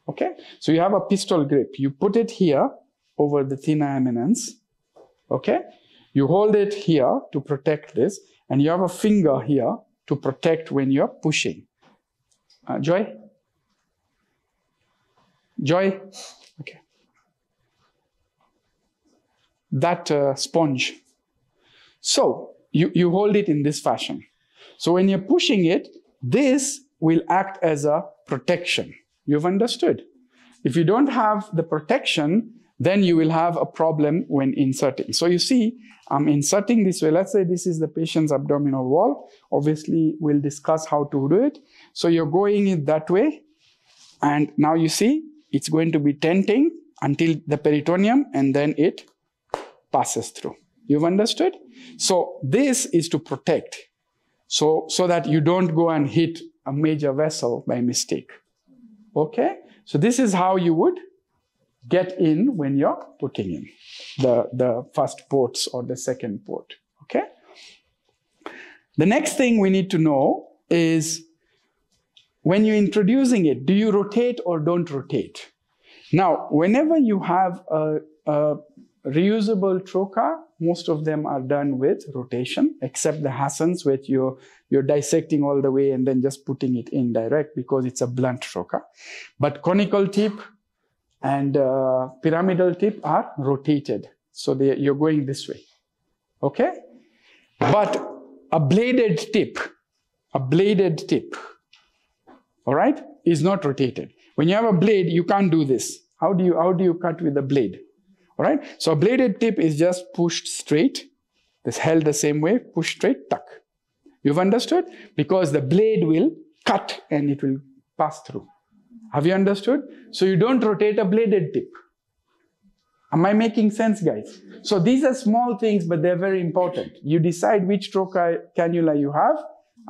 Okay? So you have a pistol grip. You put it here over the thinner eminence. Okay? You hold it here to protect this, and you have a finger here to protect when you're pushing. Joy? Joy? Okay. That sponge. So you hold it in this fashion. So when you're pushing it, this will act as a protection. You've understood? If you don't have the protection, then you will have a problem when inserting. So you see, I'm inserting this way. Let's say this is the patient's abdominal wall. Obviously, we'll discuss how to do it. So you're going it that way. And now you see, it's going to be tenting until the peritoneum, and then it passes through. You've understood? So this is to protect, so that you don't go and hit a major vessel by mistake. Okay? So this is how you would get in when you're putting in the first ports or the second port. Okay? The next thing we need to know is, when you're introducing it, do you rotate or don't rotate? Now, whenever you have a reusable trocar, most of them are done with rotation, except the Hassans, which you're dissecting all the way and then just putting it in direct because it's a blunt trocar. But conical tip and pyramidal tip are rotated. So you're going this way. Okay? But a bladed tip, all right, is not rotated. When you have a blade, you can't do this. How do you cut with a blade? All right, so a bladed tip is just pushed straight. This held the same way, push straight, tuck. You've understood? Because the blade will cut and it will pass through. Have you understood? So you don't rotate a bladed tip. Am I making sense, guys? So these are small things, but they're very important. You decide which trocar cannula you have,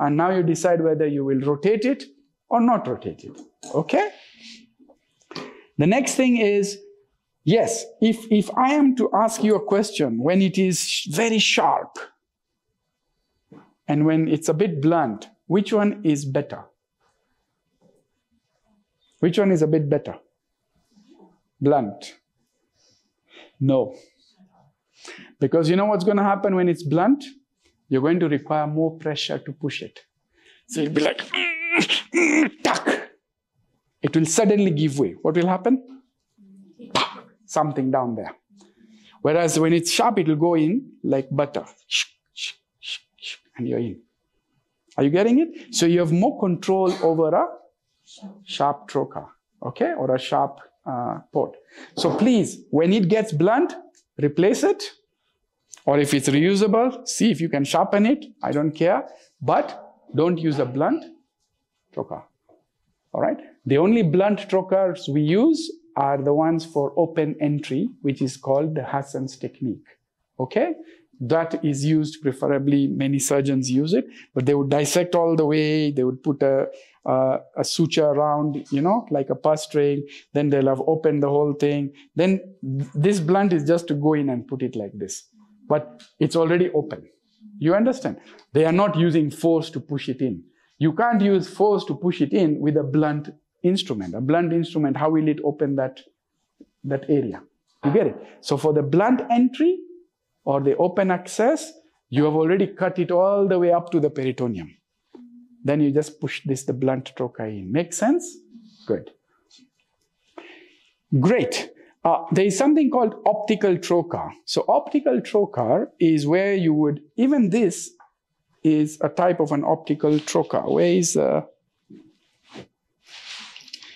and now you decide whether you will rotate it or not rotate it. Okay? The next thing is, yes, if I am to ask you a question when it is very sharp and when it's a bit blunt, which one is better? Which one is a bit better? Blunt. No. Because you know what's going to happen when it's blunt? You're going to require more pressure to push it. So it'll be like, tuck. It will suddenly give way. What will happen? Something down there. Whereas when it's sharp, it will go in like butter. And you're in. Are you getting it? So you have more control over a sharp trocar, okay? Or a sharp port. So please, when it gets blunt, replace it. Or if it's reusable, see if you can sharpen it. I don't care. But don't use a blunt trocar. All right? The only blunt trocars we use are the ones for open entry, which is called the Hassan's technique. Okay? That is used, preferably many surgeons use it, but they would dissect all the way, they would put a suture around, you know, like a pus string, then they'll have opened the whole thing. Then this blunt is just to go in and put it like this. But it's already open. You understand? They are not using force to push it in. You can't use force to push it in with a blunt instrument. A blunt instrument, how will it open that area? You get it? So for the blunt entry or the open access, you have already cut it all the way up to the peritoneum. Then you just push the blunt trocar in. Make sense? Good. Great. There is something called optical trocar. So optical trocar is where you would, even this is a type of an optical trocar. Where is,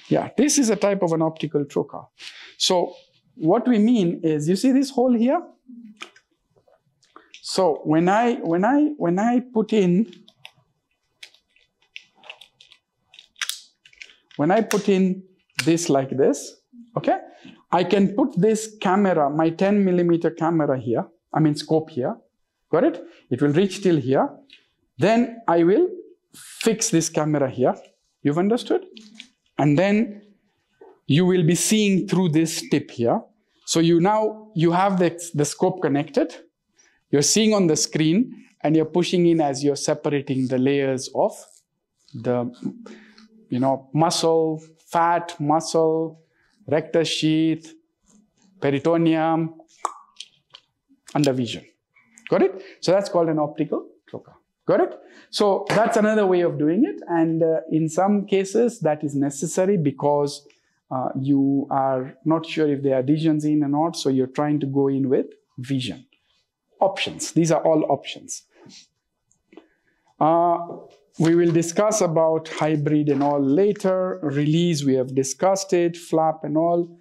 yeah, this is a type of an optical trocar. So what we mean is, you see this hole here? So when I put in this like this, okay, I can put this camera, my 10 millimeter camera here, scope here, got it? It will reach till here. Then I will fix this camera here. You've understood? And then you will be seeing through this tip here. So you have the scope connected. You're seeing on the screen, and you're pushing in as you're separating the layers of the, muscle, fat, muscle, rectus sheath, peritoneum, under vision. Got it? So that's called an optical trocar. Got it? So that's another way of doing it. And in some cases, that is necessary because you are not sure if there are adhesions in or not. So you're trying to go in with vision. Options. These are all options. We will discuss about hybrid and all later. Release, we have discussed it. Flap and all.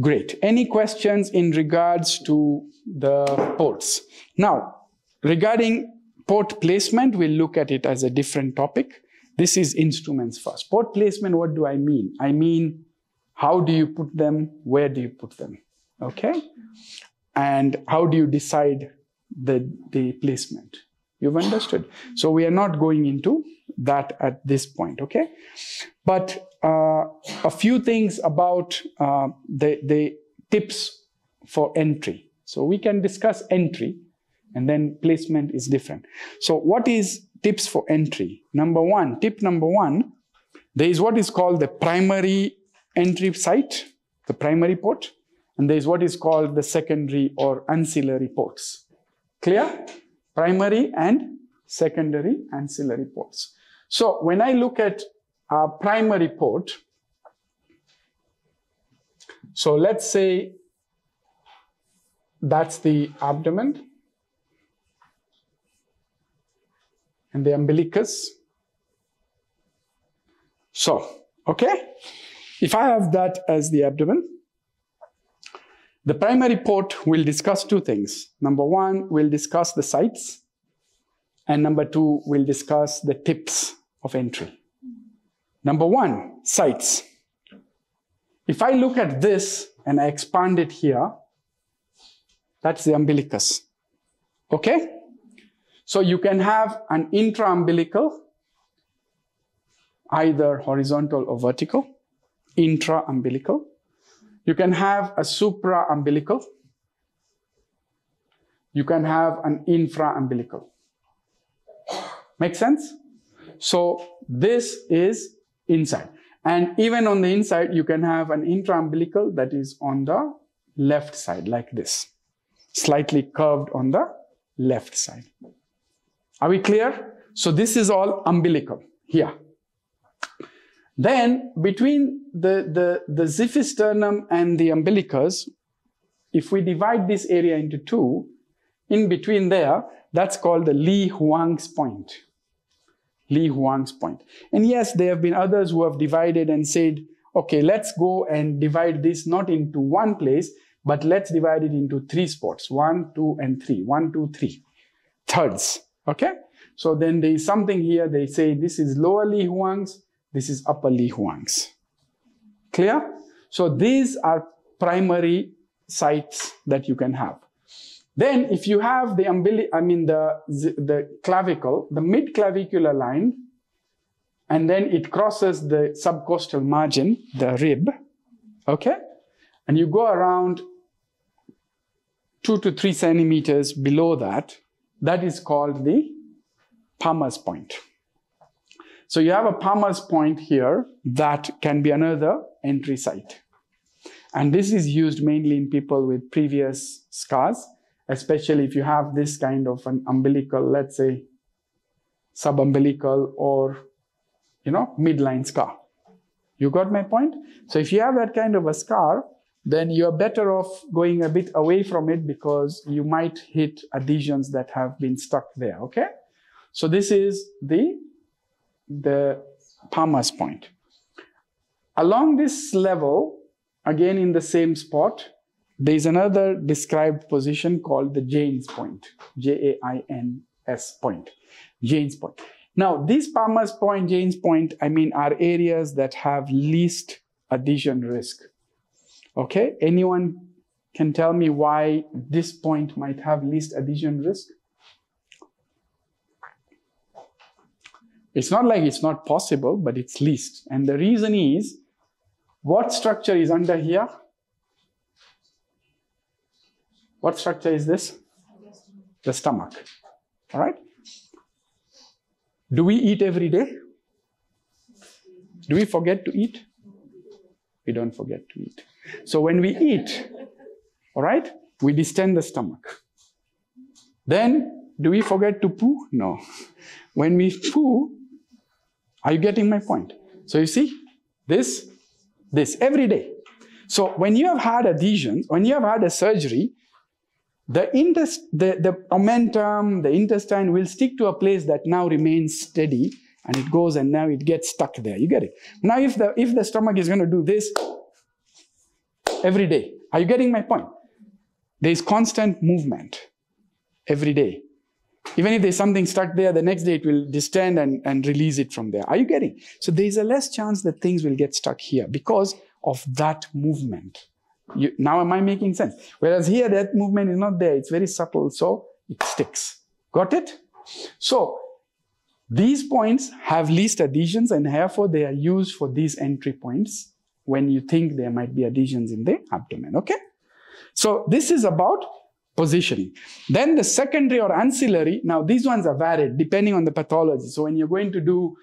Great. Any questions in regards to the ports? Now, regarding port placement, we'll look at it as a different topic. This is instruments first. Port placement, what do I mean? I mean, how do you put them? Where do you put them? Okay? And how do you decide the placement? You've understood. So we are not going into that at this point, okay? But a few things about the tips for entry. So we can discuss entry, and then placement is different. So what is tips for entry? Tip number one, there is what is called the primary entry site, the primary port, and there is what is called the secondary or ancillary ports. Clear? Primary and secondary ancillary ports. So when I look at our primary port, so let's say that's the abdomen and the umbilicus. So, okay, if I have that as the abdomen, the primary port will discuss two things. Number one, we'll discuss the sites. And number two, we'll discuss the tips of entry. Number one, sites. If I look at this and I expand it here, that's the umbilicus. Okay? So you can have an intra-umbilical, either horizontal or vertical, intra-umbilical. You can have a supra-umbilical. You can have an infra-umbilical. Make sense? So this is inside. And even on the inside, you can have an intra-umbilical that is on the left side, like this. Slightly curved on the left side. Are we clear? So this is all umbilical here. Then between the xiphisternum and the umbilicus, if we divide this area into two, in between there, that's called the Li Huang's point. Li Huang's point. And yes, there have been others who have divided and said, okay, let's go and divide this not into one place, but let's divide it into three spots. 1, 2, and 3. 1, 2, 3. Thirds. Okay? So then there is something here. They say this is lower Li Huang's, this is upper Li Huang's. Clear? So these are primary sites that you can have. Then if you have the clavicle, the mid-clavicular line, and then it crosses the subcostal margin, the rib, okay? And you go around 2 to 3 centimeters below that, that is called the Palmer's point. So you have a Palmer's point here that can be another entry site. And this is used mainly in people with previous scars, especially if you have this kind of an umbilical, let's say subumbilical or, midline scar. You got my point? So if you have that kind of a scar, then you're better off going a bit away from it because you might hit adhesions that have been stuck there, okay? So this is the Palmer's point. Along this level, again in the same spot, there is another described position called the Jane's point, J-A-I-N-S point, Jane's point. Now, these Palmer's point, Jane's point, are areas that have least adhesion risk. Okay, anyone can tell me why this point might have least adhesion risk? It's not like it's not possible, but it's least. And the reason is, What structure is under here? What structure is this? The stomach. All right? Do we eat every day? Do we forget to eat? We don't forget to eat. So when we eat, all right, we distend the stomach. Then, do we forget to poo? No. When we poo, are you getting my point? So you see, this, every day. So when you have had adhesions, when you have had a surgery, the omentum, the intestine will stick to a place that now remains steady, and it goes and now it gets stuck there. You get it? Now if the stomach is going to do this every day, are you getting my point? There is constant movement every day. Even if there's something stuck there, the next day it will distend and release it from there. Are you getting? So there's a less chance that things will get stuck here because of that movement. Now am I making sense? Whereas here that movement is not there. It's very subtle, so it sticks. Got it? So these points have least adhesions, and therefore they are used for these entry points when you think there might be adhesions in the abdomen. Okay? So this is about positioning. Then the secondary or ancillary, now these ones are varied depending on the pathology. So when you're going to do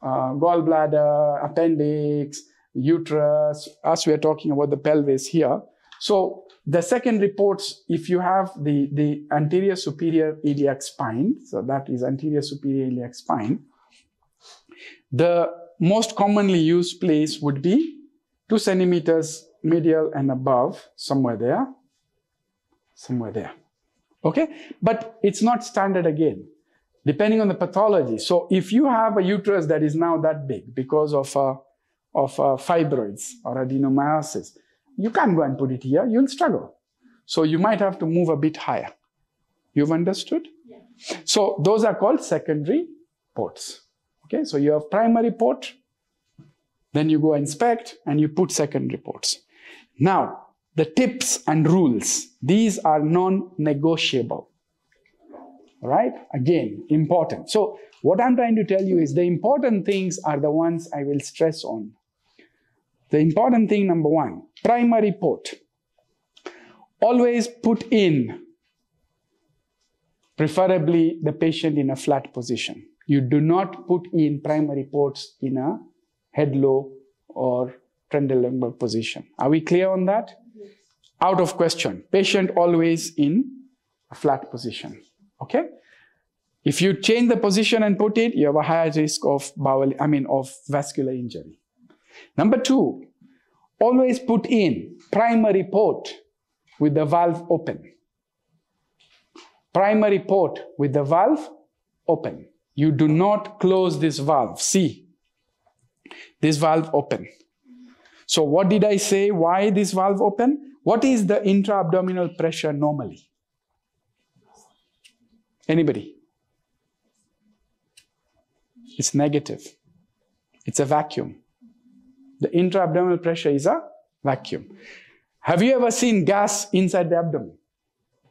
gallbladder, appendix, uterus, as we are talking about the pelvis here. So the second reports, if you have the anterior superior iliac spine, so that is anterior superior iliac spine, the most commonly used place would be 2 centimeters medial and above, somewhere there. Okay? But it's not standard again, depending on the pathology. So if you have a uterus that is now that big because of fibroids or adenomyosis, you can't go and put it here. You'll struggle. So you might have to move a bit higher. You've understood? Yeah. So those are called secondary ports. Okay, so you have primary port, then you go inspect and you put secondary ports. Now, the tips and rules, these are non-negotiable. All right? Again, important. So what I'm trying to tell you is the important things are the ones I will stress on. The important thing, number 1, primary port. Always put in, preferably the patient in a flat position. You do not put in primary ports in a head-low or Trendelenburg position. Are we clear on that? Yes. Out of question. Patient always in a flat position. Okay? If you change the position and put it, you have a higher risk of vascular injury. Number 2, always put in primary port with the valve open. Primary port with the valve open. You do not close this valve. See, this valve open. So what did I say? Why this valve open? What is the intra-abdominal pressure normally? Anybody? It's negative. It's a vacuum. The intra-abdominal pressure is a vacuum. Have you ever seen gas inside the abdomen?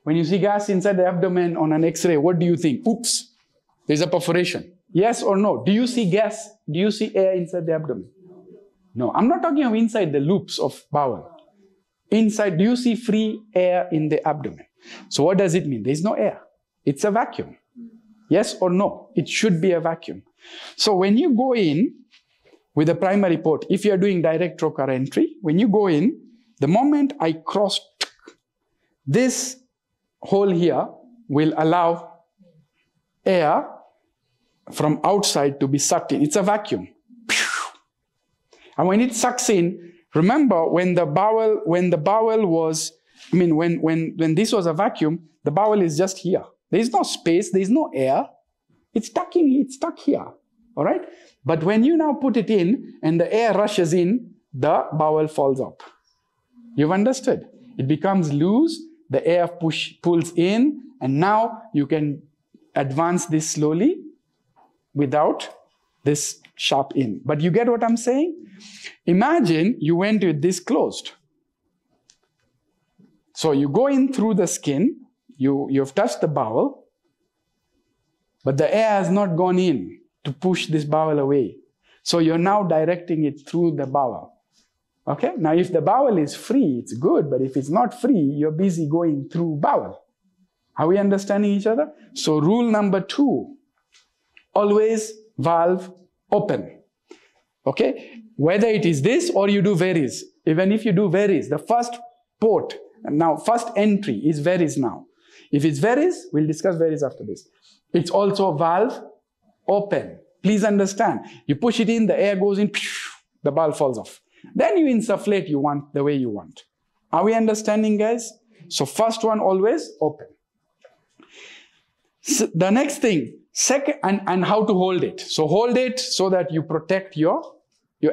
When you see gas inside the abdomen on an X-ray, what do you think? Oops, there's a perforation. Yes or no? Do you see gas? Do you see air inside the abdomen? No, I'm not talking of inside the loops of bowel. Inside, do you see free air in the abdomen? So what does it mean? There's no air. It's a vacuum. Yes or no? It should be a vacuum. So when you go in with a primary port, if you're doing direct trocar entry, when you go in, the moment I cross this hole here will allow air from outside to be sucked in. It's a vacuum. And when it sucks in, remember when the bowel was, when this was a vacuum, the bowel is just here. There is no space, there is no air. It's stuck here. All right? But when you now put it in and the air rushes in, the bowel falls up. You've understood? It becomes loose, the air pulls in, and now you can advance this slowly without this sharp in. But you get what I'm saying? Imagine you went with this closed. So you go in through the skin, you've touched the bowel, but the air has not gone in to push this bowel away. So you're now directing it through the bowel. Okay, now if the bowel is free, it's good, but if it's not free, you're busy going through bowel. Are we understanding each other? So rule number 2, always valve open. Okay, whether it is this or you do varies. Even if you do varies, the first port, now first entry is varies now. If it's varies, we'll discuss varies after this. It's also valve open. Please understand, you push it in, the air goes in, the valve falls off. Then you insufflate you want the way you want. Are we understanding, guys? So first one always open. So the next thing, second, and how to hold it. So hold it so that you protect your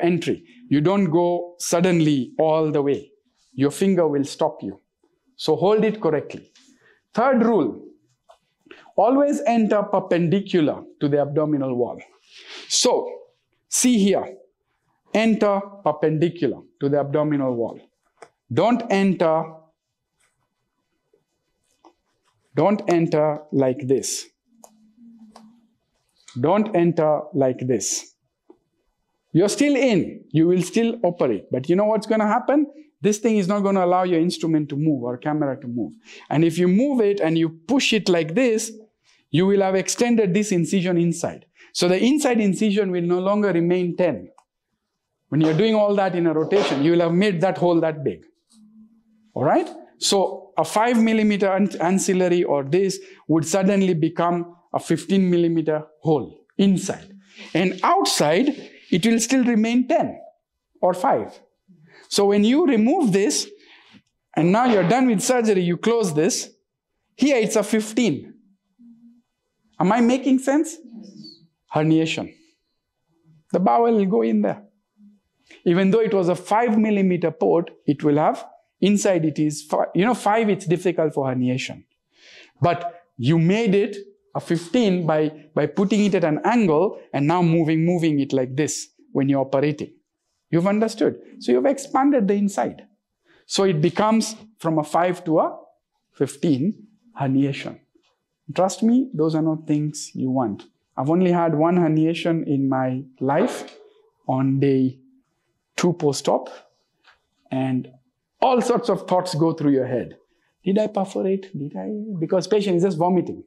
entry. You don't go suddenly all the way. Your finger will stop you. So hold it correctly. Third rule, always enter perpendicular to the abdominal wall. So see here, enter perpendicular to the abdominal wall. Don't enter like this. Don't enter like this. You're still in, you will still operate, but you know what's going to happen? This thing is not going to allow your instrument to move or camera to move. And if you move it and you push it like this, you will have extended this incision inside. So the inside incision will no longer remain 10. When you're doing all that in a rotation, you will have made that hole that big. All right? So a 5 millimeter ancillary or this would suddenly become a 15 millimeter hole inside. And outside, it will still remain 10 or 5. So when you remove this, and now you're done with surgery, you close this, here it's a 15. Am I making sense? Herniation. The bowel will go in there. Even though it was a 5 millimeter port, it will have, inside it is, 5 it's difficult for herniation. But you made it a 15 by putting it at an angle and now moving it like this when you're operating. You've understood. So you've expanded the inside. So it becomes from a 5 to a 15 herniation. Trust me, those are not things you want. I've only had one herniation in my life on day 2 post-op, and all sorts of thoughts go through your head. Did I perforate? Because patient is just vomiting.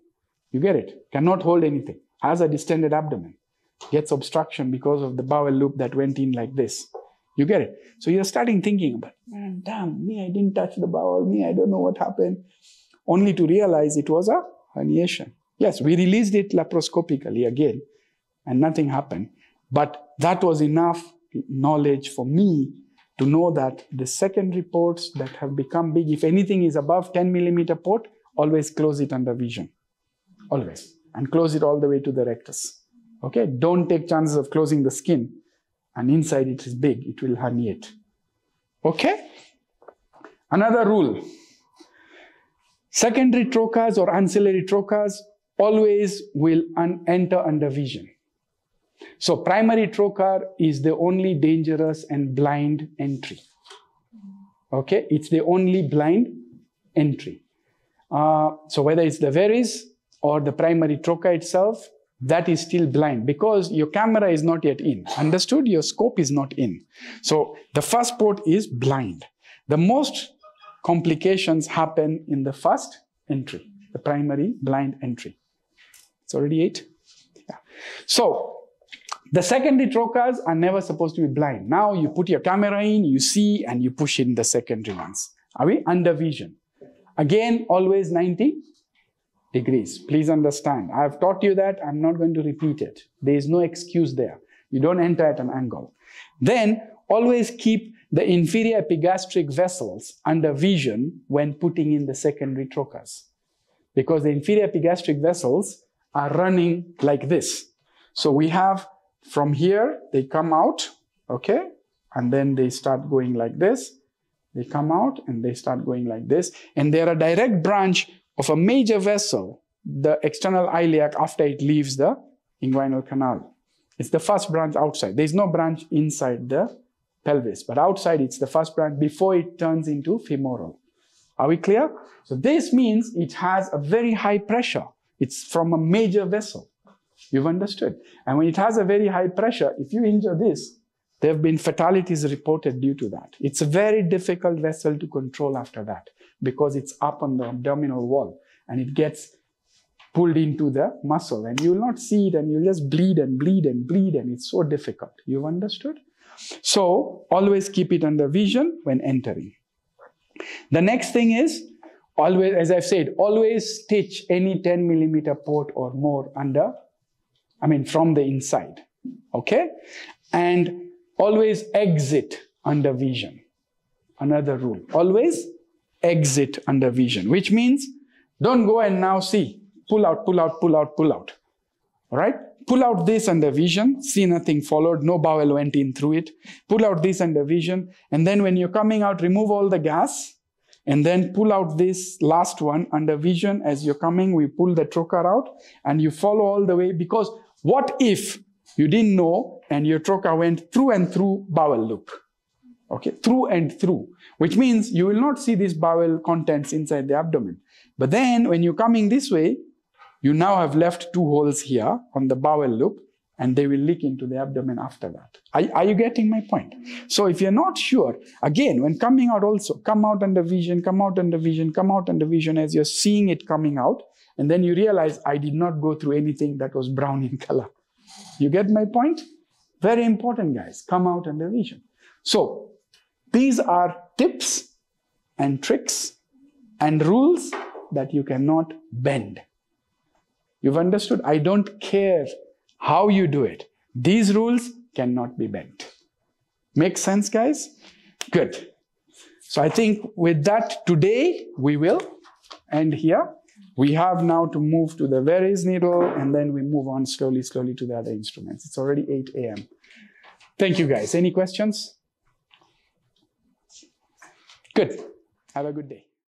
You get it? Cannot hold anything. Has a distended abdomen. Gets obstruction because of the bowel loop that went in like this. You get it? So you're starting thinking about, man, damn, me, I didn't touch the bowel. Me, I don't know what happened. Only to realize it was a herniation. Yes, we released it laparoscopically again, and nothing happened. But that was enough knowledge for me to know that the secondary ports that have become big, if anything is above 10 millimeter port, always close it under vision. Always. And close it all the way to the rectus. Okay? Don't take chances of closing the skin and inside it is big. It will herniate. Okay? Another rule. Secondary trocars or ancillary trocars always will enter under vision. So primary trocar is the only dangerous and blind entry. Okay? It's the only blind entry. So whether it's the varies or the primary trocar itself, that is still blind because your camera is not yet in. Understood? Your scope is not in. So the first port is blind. The most complications happen in the first entry, the primary blind entry. It's already 8. Yeah. So the secondary trocars are never supposed to be blind. Now you put your camera in, you see, and you push in the secondary ones. Are we? Under vision. Again, always 90 degrees. Please understand. I've taught you that. I'm not going to repeat it. There is no excuse there. You don't enter at an angle. Then always keep the inferior epigastric vessels under vision when putting in the secondary trocars. Because the inferior epigastric vessels are running like this. So we have from here, they come out, okay? And then they start going like this. They come out and they start going like this. And they're a direct branch of a major vessel, the external iliac, after it leaves the inguinal canal. It's the first branch outside. There's no branch inside the pelvis, but outside it's the first branch before it turns into femoral. Are we clear? So this means it has a very high pressure. It's from a major vessel. You've understood. And when it has a very high pressure, if you injure this, There have been fatalities reported due to that. It's a very difficult vessel to control after that because it's up on the abdominal wall and it gets pulled into the muscle and you will not see it and you'll just bleed and bleed and bleed and it's so difficult. You've understood? So always keep it under vision when entering. The next thing is, always, as I've said, always stitch any 10 millimeter port or more from the inside. Okay? And always exit under vision. Another rule. Always exit under vision, which means don't go and now see. Pull out, pull out, pull out, pull out. All right? Pull out this under vision. See nothing followed. No bowel went in through it. Pull out this under vision. And then when you're coming out, remove all the gas. And then pull out this last one under vision. As you're coming, we pull the trocar out. And you follow all the way. Because what if you didn't know and your trocar went through and through bowel loop? Okay, through and through. Which means you will not see these bowel contents inside the abdomen. But then when you're coming this way, you now have left 2 holes here on the bowel loop and they will leak into the abdomen after that. Are you getting my point? So if you're not sure, again, when coming out also, come out under vision, come out under vision, come out under vision as you're seeing it coming out. And then you realize I did not go through anything that was brown in color. You get my point? Very important, guys. Come out under vision. So these are tips and tricks and rules that you cannot bend. You've understood? I don't care how you do it. These rules cannot be bent. Make sense, guys? Good. So I think with that, today we will end here. We have now to move to the Verres needle and then we move on slowly to the other instruments. It's already 8 a.m. Thank you, guys. Any questions? Good. Have a good day.